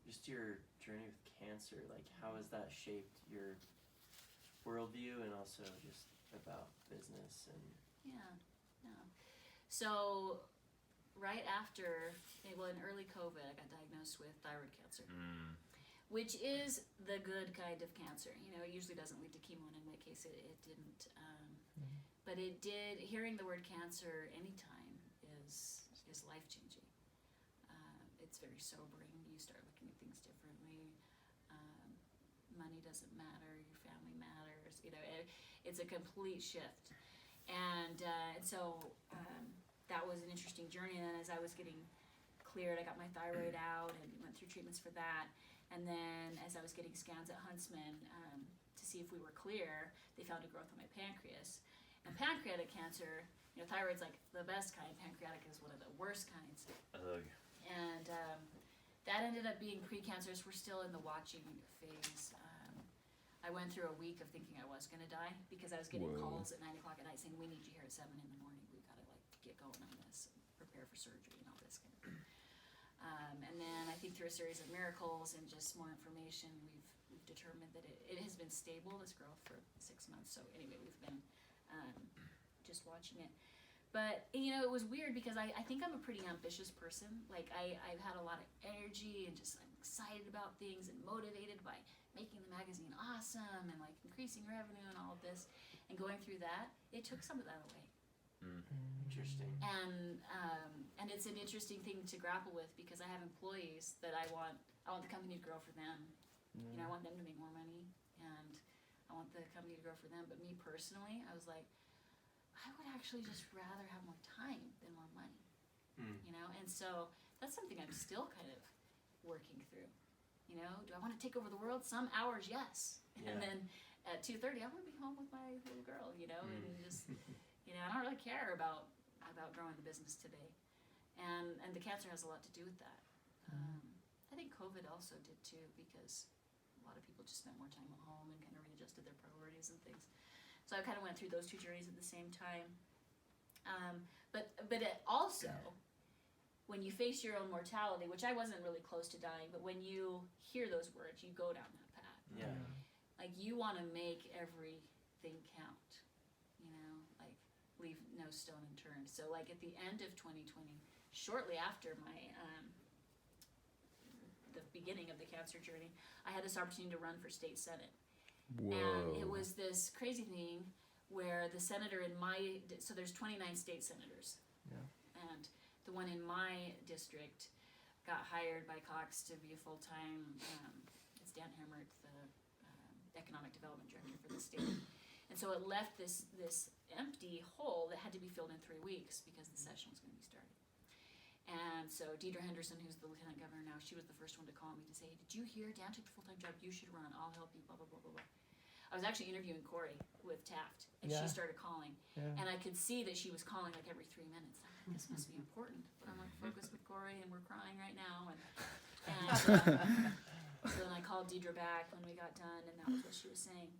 just your journey with cancer, like how has that shaped your worldview and also just about business and Yeah. So, right after, in early COVID, I got diagnosed with thyroid cancer, which is the good kind of cancer. You know, it usually doesn't lead to chemo, and in my case, it didn't. But it did. Hearing the word cancer anytime is life-changing. It's very sobering. You start looking at things differently. Money doesn't matter. Your family matters. You know, it's a complete shift. And so that was an interesting journey. And then as I was getting cleared, I got my thyroid out and went through treatments for that. And then as I was getting scans at Huntsman to see if we were clear, they found a growth on my pancreas. And pancreatic cancer, you know, thyroid's like the best kind. Pancreatic is one of the worst kinds. Ugh. And that ended up being precancerous. We're still in the watching phase. I went through a week of thinking I was going to die because I was getting calls at 9 o'clock at night saying, we need you here at 7 in the morning. We've got to like get going on this, and prepare for surgery and all this kind of thing. And then I think through a series of miracles and just more information, we've determined that it has been stable, this growth, for 6 months. So anyway, we've been just watching it. But, you know, it was weird because I think I'm a pretty ambitious person. Like, I've had a lot of energy and just I'm excited about things and motivated by making the magazine awesome and, like, increasing revenue and all of this. And going through that, it took some of that away. interesting. And it's an interesting thing to grapple with because I have employees that I want the company to grow for them. You know, I want them to make more money, and I want the company to grow for them. But me personally, I was like, I would actually just rather have more time than more money. You know, and so that's something I'm still kind of working through. You know, do I want to take over the world? Some hours, yes. Yeah. And then at 2:30, I want to be home with my little girl. You know, and just, you know, I don't really care about growing the business today. And the cancer has a lot to do with that. I think COVID also did too, because a lot of people just spent more time at home and kind of readjusted their priorities and things. So I kind of went through those two journeys at the same time. But it also, when you face your own mortality, which I wasn't really close to dying, but when you hear those words, you go down that path. Yeah. Like, you want to make everything count, you know, like, leave no stone unturned. So, like, at the end of 2020, shortly after my, the beginning of the cancer journey, I had this opportunity to run for state senate. Whoa. And it was this crazy thing where the senator in my, so there's 29 state senators. Yeah. And the one in my district got hired by Cox to be a full-time, it's Dan Hemmert, the economic development director for the state. And so it left this empty hole that had to be filled in 3 weeks because the session was going to be started. And so Deidre Henderson, who's the lieutenant governor now, she was the first one to call me to say, did you hear Dan took the full-time job? You should run. I'll help you, blah, blah, blah, blah, blah. I was actually interviewing Corey with Taft, and she started calling. Yeah. And I could see that she was calling like every 3 minutes. I'm like, this must be important. But I'm like, focused with Corey, and we're crying right now. And so then I called Deidre back when we got done, and that was what she was saying.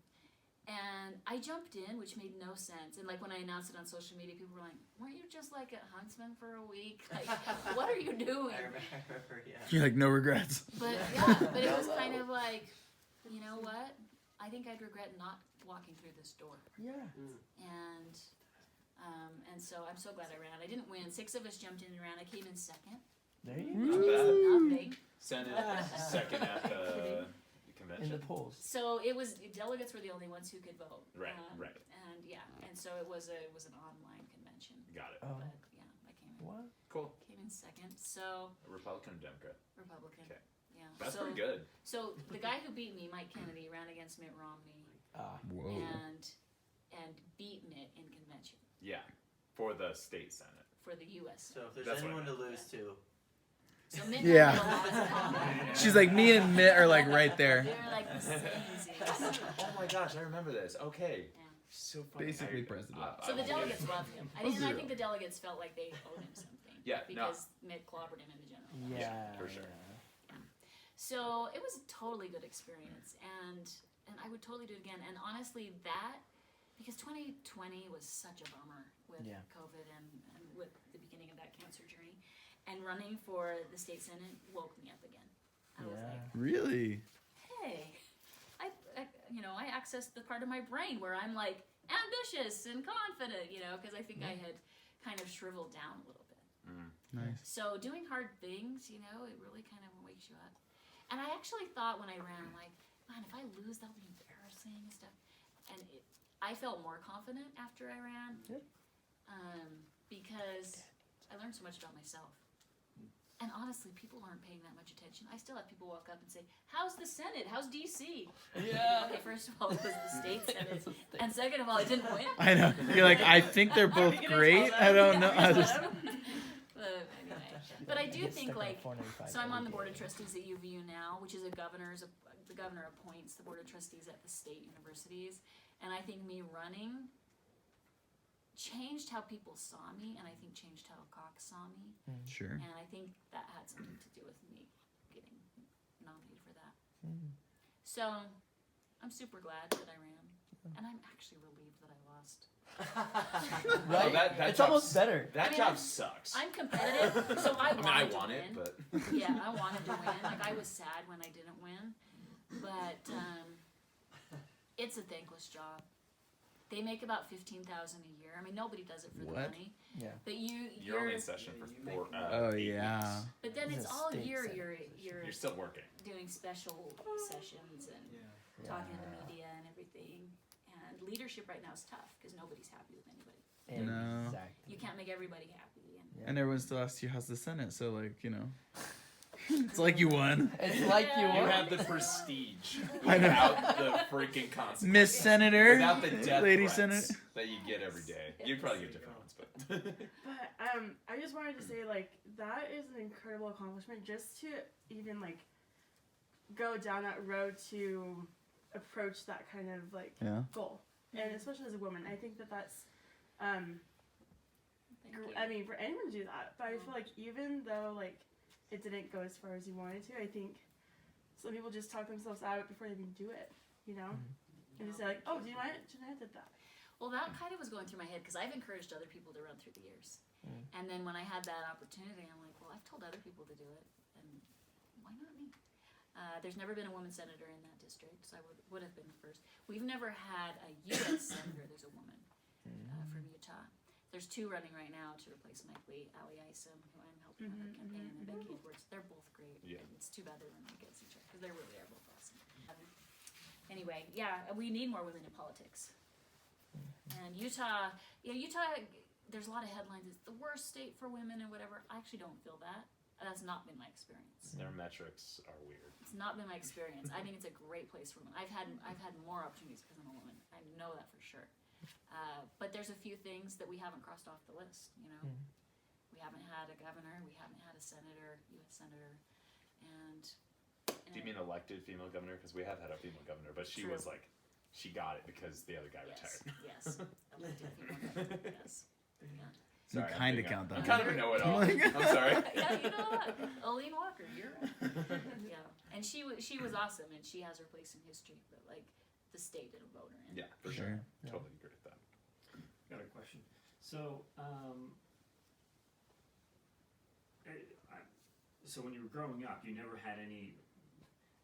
And I jumped in, which made no sense. And like when I announced it on social media, people were like, weren't you just like at Huntsman for a week? Like, what are you doing? I remember, yeah. You're like, no regrets. But yeah, but it was kind of like, you know what? I think I'd regret not walking through this door. Yeah. And so I'm so glad I ran. I didn't win. 6 of us jumped in and ran. I came in second. There you Not go. Nothing. Senate second at the convention. In the polls. So it was, delegates were the only ones who could vote. Right, right. And yeah, and so it was an online convention. Got it. Oh. But yeah, I came in. What? Cool. Came in second. So Republican or Democrat? Republican. Okay. Yeah. That's so, pretty good. So the guy who beat me, Mike Kennedy, ran against Mitt Romney Whoa. and beat Mitt in convention Yeah. For the state senate. for the U.S. So if there's That's what anyone I to meant. lose to, So Mitt Yeah. had a lot of comment. She's like, me and Mitt are like right there. They're like the same. Oh my gosh, I remember this. Okay. Yeah. So funny. Basically president. So the delegates loved him. I think the delegates felt like they owed him something. Yeah, no. Because Mitt clobbered him in the general election. Yeah. for sure. So it was a totally good experience, and I would totally do it again. And honestly, because 2020 was such a bummer with COVID and with the beginning of that cancer journey, and running for the state senate woke me up again. I was like, Really? hey, I accessed the part of my brain where I'm like ambitious and confident, because I think I had kind of shriveled down a little bit. Nice. So doing hard things, it really kind of wakes you up. And I actually thought when I ran, like, man, if I lose, that'll be embarrassing and stuff. And I felt more confident after I ran, because I learned so much about myself. And honestly, people aren't paying that much attention. I still have people walk up and say, how's the Senate? How's D.C.? Yeah. Okay, first of all, it was the state Senate. And second of all, I didn't win. I know. You're like, I think they're both great. I don't know. I just... Anyway. But I do think, like, so I'm on the board of trustees at UVU now, which is the governor appoints the board of trustees at the state universities. And I think me running changed how people saw me, and I think changed how Cox saw me. Sure. And I think that had something to do with me getting nominated for that. So I'm super glad that I ran, and I'm actually relieved that I lost. Right? that It's job almost better. That job sucks. I'm competitive, so I wanted to want win. it, but Yeah, I wanted to win. Like, I was sad when I didn't win, but it's a thankless job. They make about $15,000 a year. I mean, nobody does it for the What? money. Yeah. But you're only in session for 4. Oh, 8 yeah. weeks. But then It's it's a all state year. senate. You're You're still working. doing special sessions and talking to the media and everything. And leadership right now is tough because nobody's happy with anybody. No. Exactly. You can't make everybody happy. And And everyone still asks you, how's the Senate? So, like, it's like you won. It's like you You won. have the prestige I know. without the freaking consequences. Miss Senator. Without the death Lady threats Senator. that you get every day. You'd probably get different ones, but But I just wanted to say, like, that is an incredible accomplishment just to even, like, go down that road to approach that kind of, like, Yeah. goal. And especially as a woman, I think that that's Thank you. I mean, for anyone to do that. But I feel like even though like it didn't go as far as you wanted to, I think some people just talk themselves out of it before they even do it. You know, and they say like, "Oh, do you mind? Jeanette did that." Well, that kind of was going through my head because I've encouraged other people to run through the years. And then when I had that opportunity, I'm like, well, I've told other people to do it, and why not me? There's never been a woman senator in that district, so I would have been the first. We've never had a U.S. senator. There's a woman from Utah. There's 2 running right now to replace Mikey, Allie Isom, who I'm helping with her campaign, and Becky Edwards. They're both great. Yeah. And it's too bad they're running against each other because they really are both awesome. Anyway, yeah, we need more women in politics. And Utah, there's a lot of headlines. It's the worst state for women and whatever. I actually don't feel that. That's not been my experience. Their metrics are weird. It's not been my experience. I think it's a great place for women. I've had more opportunities because I'm a woman. I know that for sure. But there's a few things that we haven't crossed off the list. You know, we haven't had a governor. We haven't had a senator, U.S. senator, and Do you mean elected female governor? Because we have had a female governor, but she True. was like, she got it because the other guy retired. Yes, elected female governor. Yes. Yeah. You Sorry, kind of I'm count that. I'm kind of a know-it-all. I'm sorry. Yeah, you know what? Aline Walker, you're right. Yeah, and she was awesome, and she has her place in history. But like, the state didn't vote her in. Yeah, for sure. Yeah. Totally agree with that. Got a question. So, so when you were growing up, you never had any.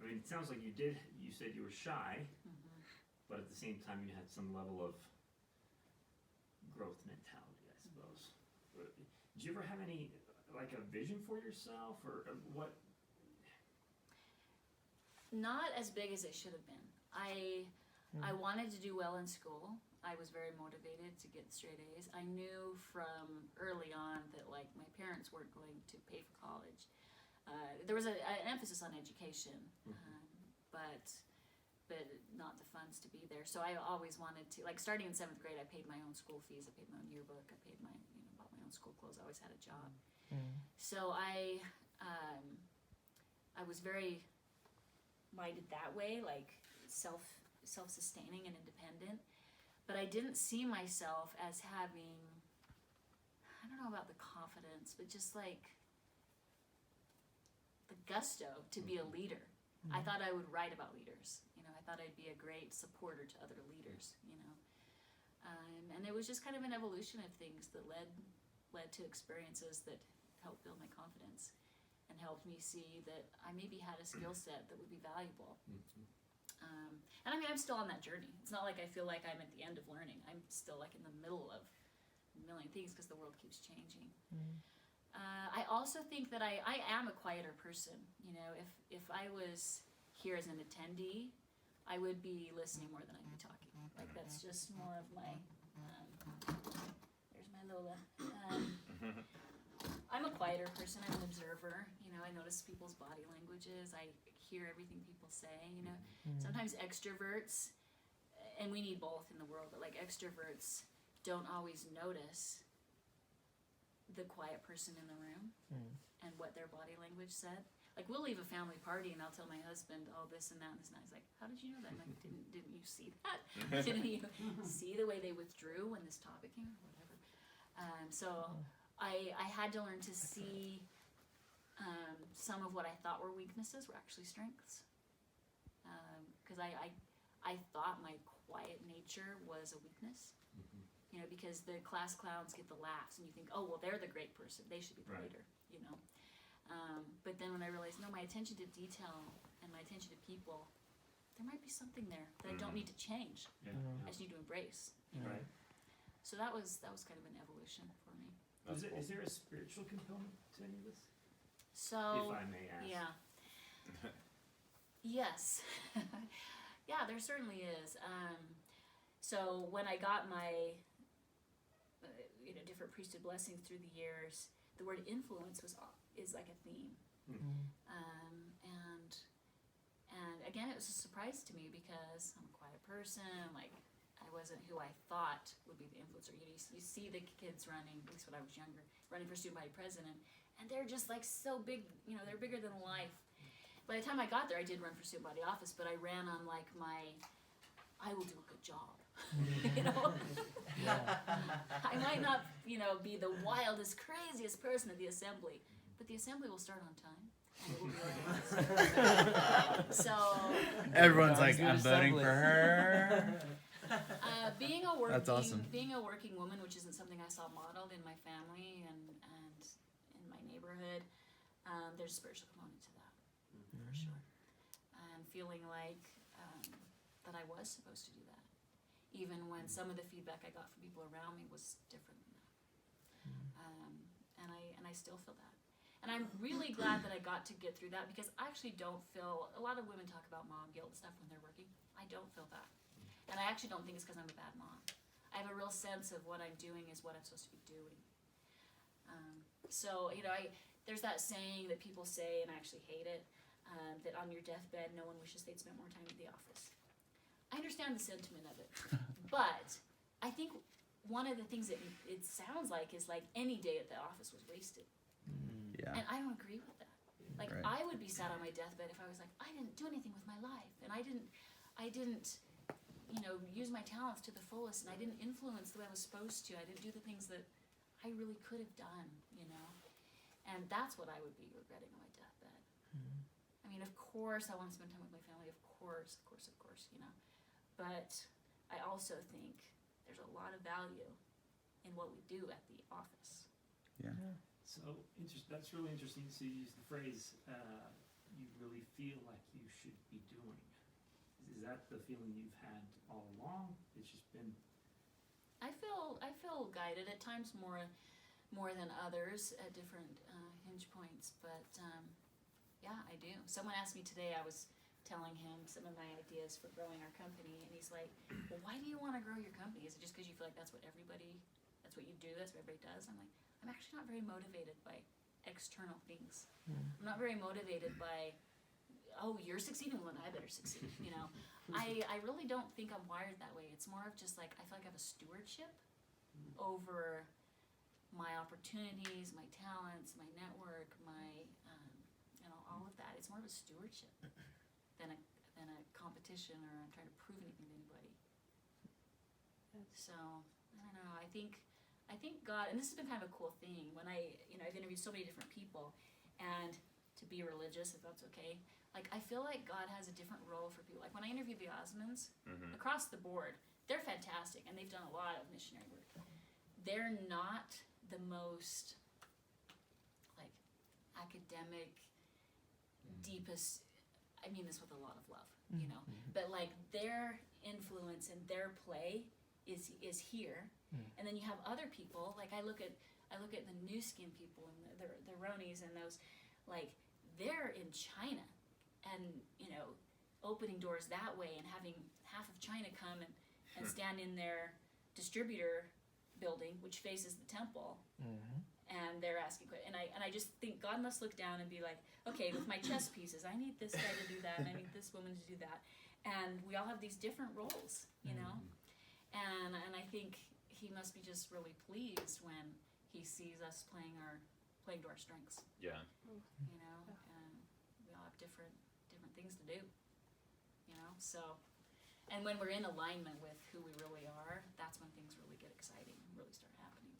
I mean, it sounds like you did. You said you were shy, but at the same time, you had some level of growth mentality, I suppose. Did you ever have any, like, a vision for yourself, or what? Not as big as it should have been. I wanted to do well in school. I was very motivated to get straight A's. I knew from early on that like my parents weren't going to pay for college. There was an emphasis on education, but not the funds to be there. So I always wanted to, like starting in 7th grade, I paid my own school fees. I paid my own yearbook. I paid bought my own school clothes. I always had a job. So I was very minded that way, like self-sustaining and independent. But I didn't see myself as having, I don't know about the confidence, but just like the gusto to be a leader. I thought I would write about leaders. I thought I'd be a great supporter to other leaders, and it was just kind of an evolution of things that led to experiences that helped build my confidence and helped me see that I maybe had a skill set that would be valuable. And I mean, I'm still on that journey. It's not like I feel like I'm at the end of learning. I'm still like in the middle of a million things because the world keeps changing. I also think that I am a quieter person. If I was here as an attendee, I would be listening more than I'd be talking. Like that's just more of my, there's my Lola. I'm a quieter person. I'm an observer. I notice people's body languages. I hear everything people say. Sometimes extroverts, and we need both in the world, but like extroverts don't always notice the quiet person in the room and what their body language said. Like we'll leave a family party and I'll tell my husband, oh, this and that and this and that. He's like, how did you know that? I'm like, didn't you see that? Didn't you see the way they withdrew when this topic came? Whatever. So I had to learn to see some of what I thought were weaknesses were actually strengths. Because I thought my quiet nature was a weakness. Because the class clowns get the laughs and you think, oh, well, they're the great person. They should be the leader, But then when I realized, no, my attention to detail and my attention to people, there might be something there that I don't need to change. I just need to embrace. Right. So that was kind of an evolution for me. Is there a spiritual component to any of this? So, if I may ask. Yeah. Yes. Yeah, there certainly is. So when I got my different priesthood blessings through the years, the word influence is like a theme. And again, it was a surprise to me because I'm a quiet person. Like I wasn't who I thought would be the influencer. You see the kids running, at least when I was younger, running for student body president, and they're just like so big. They're bigger than life. By the time I got there, I did run for student body office, but I ran on like I will do a good job. You know, I might not, you know, be the wildest, craziest person at the assembly, but the assembly will start on time. And it will be organized. So Everyone's like, I'm voting for her. being That's awesome. Being a working woman, which isn't something I saw modeled in my family and in my neighborhood, there's a spiritual component to that, for sure. And feeling like that I was supposed to do that, even when some of the feedback I got from people around me was different than that. And I still feel that. And I'm really glad that I got to get through that, because I actually don't feel, a lot of women talk about mom guilt and stuff when they're working. I don't feel that. And I actually don't think it's because I'm a bad mom. I have a real sense of what I'm doing is what I'm supposed to be doing. So, you know, there's that saying that people say, and I actually hate it, that on your deathbed, no one wishes they'd spent more time at the office. I understand the sentiment of it. But I think one of the things that it sounds like is like any day at the office was wasted. Yeah. And I don't agree with that. Like, Right. I would be sad on my deathbed if I was like, I didn't do anything with my life, and I didn't, you know, use my talents to the fullest, and I didn't influence the way I was supposed to. I didn't do the things that I really could have done, you know. And that's what I would be regretting on my deathbed. I mean, of course I want to spend time with my family, of course, you know. But I also think there's a lot of value in what we do at the office. Yeah. So that's really interesting. So you use the phrase, you really feel like you should be doing. Is that the feeling you've had all along? It's just been. I feel guided at times more than others at different hinge points, but yeah, I do. Someone asked me today. I was telling him some of my ideas for growing our company, and he's like, "Well, why do you want to grow your company? Is it just because you feel like that's what you do, that's what everybody does?" I'm like, I'm actually not very motivated by external things. I'm not very motivated by, oh, you're succeeding, well, then I better succeed, you know. I really don't think I'm wired that way. It's more of just like, I feel like I have a stewardship over my opportunities, my talents, my network, my, you know, all of that. It's more of a stewardship than a competition, or I'm trying to prove anything to anybody. So, I don't know, I think God, and this has been kind of a cool thing, when I've interviewed so many different people, and to be religious, if that's okay, like, I feel like God has a different role for people. Like, when I interviewed the Osmonds, across the board, they're fantastic, and they've done a lot of missionary work. They're not the most, like, academic, deepest, I mean this with a lot of love, you know, but like, their influence and their play is here. And then you have other people, like I look at the New Skin people and the Ronies and those, like, they're in China, and, you know, opening doors that way, and having half of China come and stand in their distributor building, which faces the temple, and they're asking questions. And I just think God must look down and be like, okay, with my chess pieces, I need this guy to do that, and I need this woman to do that, and we all have these different roles, you know, and I think He must be just really pleased when He sees us playing to our strengths. Yeah. You know, and we all have different things to do. You know, so, and when we're in alignment with who we really are, that's when things really get exciting and really start happening.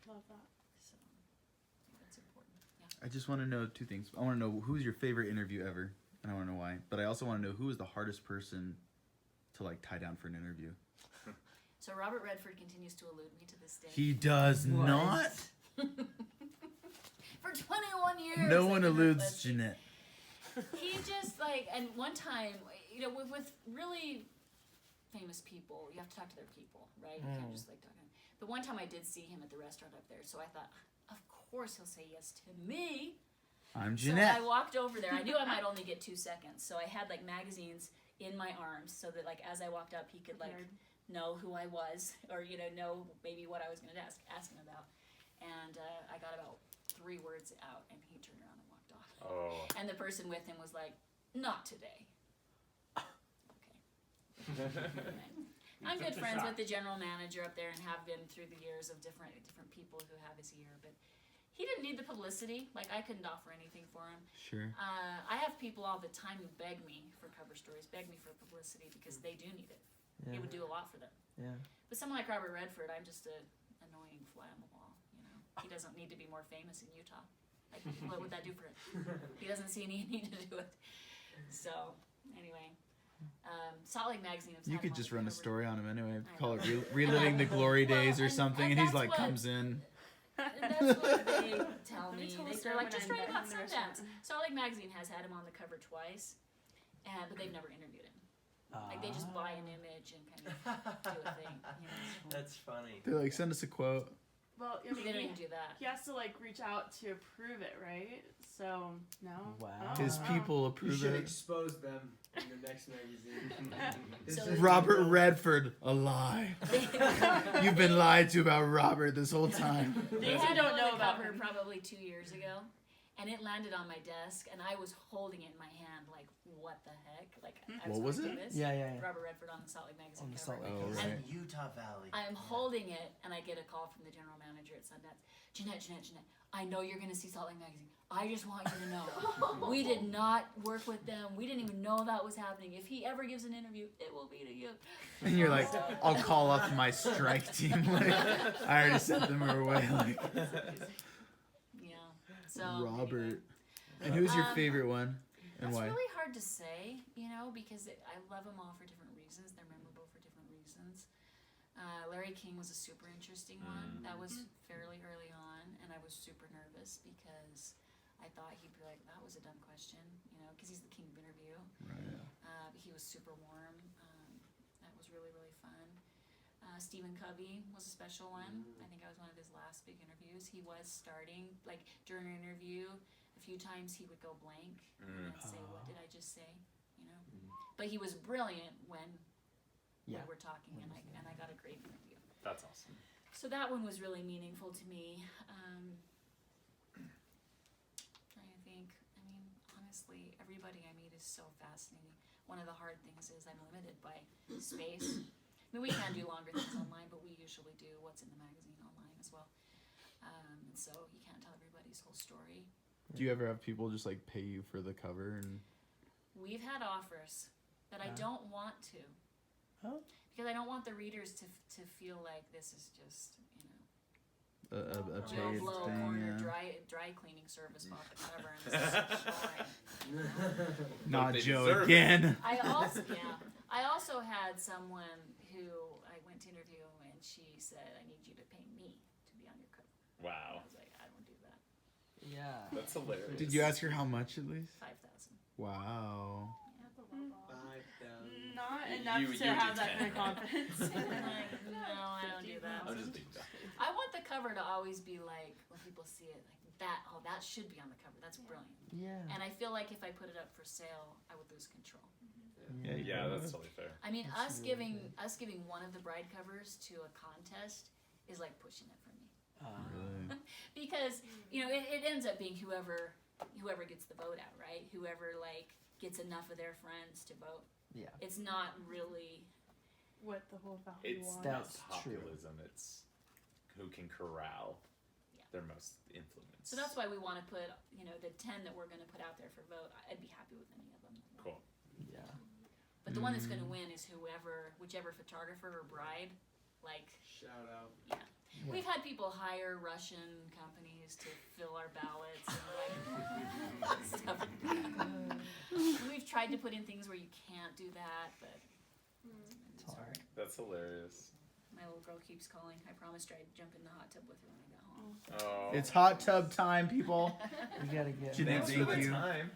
Love that. So, I think that's important. Yeah. I just want to know two things. I want to know who's your favorite interview ever, and I want to know why. But I also want to know who is the hardest person to like tie down for an interview. So Robert Redford continues to elude me to this day. He does not. For 21 years. No one eludes Jeanette. He just like, and one time, you know, with really famous people, you have to talk to their people, right? You can't just like talk to them. But one time I did see him at the restaurant up there, so I thought, of course he'll say yes to me. I'm Jeanette. So I walked over there. I knew I might only get 2 seconds, so I had like magazines in my arms, so that like as I walked up, he could like know who I was, or, you know maybe what I was going to ask him about. And I got about 3 words out, and he turned around and walked off. Oh. And the person with him was like, "Not today." Okay. I'm good friends with the general manager up there, and have been through the years of different people who have his ear, but he didn't need the publicity. Like, I couldn't offer anything for him. Sure. I have people all the time who beg me for cover stories, beg me for publicity, because they do need it. It would do a lot for them. Yeah. But someone like Robert Redford, I'm just a annoying fly on the wall. You know, he doesn't need to be more famous in Utah. Like, what would that do for him? He doesn't see any need to do it. So, anyway, Salt Lake Magazine. You could just run a story on him anyway. I Call know. it Reliving the Glory Well, Days or and- something, and and he's that's like what- comes in. That's what they tell Let me me. tell a They're story like, when just I'm write back about in the Sundance. restaurant. Salt Lake Magazine has had him on the cover twice, but they've never interviewed him. Like, they just buy an image and kind of do a thing. You know? That's funny. They're like, send us a quote. Well, I They don't mean, even do that. he has to like reach out to approve it, right? So no. Wow. Oh, His wow. people You approve should it. expose them in the next magazine. It's So- just- Robert Redford, a lie. You've been lied to about Robert this whole time. They You had don't him know on the about cover him. probably 2 years ago, and it landed on my desk, and I was holding it in my hand, like, what the heck? Like, I What was going it? through this. Yeah, yeah, yeah. Robert Redford on the Salt Lake Magazine On the cover. Salt Lake Oh, cover. right. And Utah Valley. I'm holding it, and I get a call from the general manager at Sundance. Jeanette, I know you're going to see Salt Lake Magazine. I just want you to know. We did not work with them. We didn't even know that was happening. If he ever gives an interview, it will be to you. And you're like, I'll call up my strike team. Like, I already sent them away. Like, Yeah. So anyway. Robert. And who's your favorite one? And That's why? really hard to say, you know, because I love them all for different reasons. They're memorable for different reasons. Larry King was a super interesting one. That was fairly early on, and I was super nervous because I thought he'd be like, that was a dumb question, you know, because he's the king of interview. Right. But he was super warm. That was really, really fun. Stephen Covey was a special one. I think I was one of his last big interviews. He was starting, like, during an interview, a few times he would go blank and say, what did I just say? You know? But he was brilliant when we Yeah. were talking, and I got a great interview. That's awesome. So that one was really meaningful to me. Trying to think. I mean, honestly, everybody I meet is so fascinating. One of the hard things is I'm limited by space. I mean, we can do longer things online, but we usually do what's in the magazine online as well. And so you can't tell everybody's whole story. Do you ever have people just like pay you for the cover? And We've had offers that I don't want to. Oh. Because I don't want the readers to feel like this is just, you know, a Joe paid Blow thing, corner yeah. dry cleaning service bought the cover and this is boring. Not They Joe deserve it. again. I also had someone who I went to interview and she said, I need you to pay me to be on your cover. Wow. I was like, I don't do that. Yeah. That's hilarious. Did you ask her how much at least? 5,000. Wow. Not You- enough you to would have do that 10. kind of confidence. I'm like, no, I don't do that. I'm just being dumb. I want the cover to always be like, when people see it, like that, oh, that should be on the cover. That's brilliant. Yeah. And I feel like if I put it up for sale, I would lose control. Yeah, Yeah, that's totally fair. I mean, That's us really giving one of the bride covers to a contest is like pushing it for me. Really? Because, you know, it ends up being whoever gets the vote out, right? Whoever like gets enough of their friends to vote. Yeah. It's not really What the whole value It's wants. not That's true. populism, it's who can corral Yeah. their most influence. so that's why we want to put, you know, the 10 that we're going to put out there for vote. I'd be happy with any of them. Cool. Yeah. But the one that's going to win is whichever photographer or bride, like, Shout out. yeah. We've had people hire Russian companies to fill our ballots and like stuff like that. We've tried to put in things where you can't do that, but It's hard. That's hilarious. my little girl keeps calling. I promised her I'd jump in the hot tub with her when I got home. Oh. It's hot tub time, people. You gotta get. Jeanette, Thanks for thank the you. time.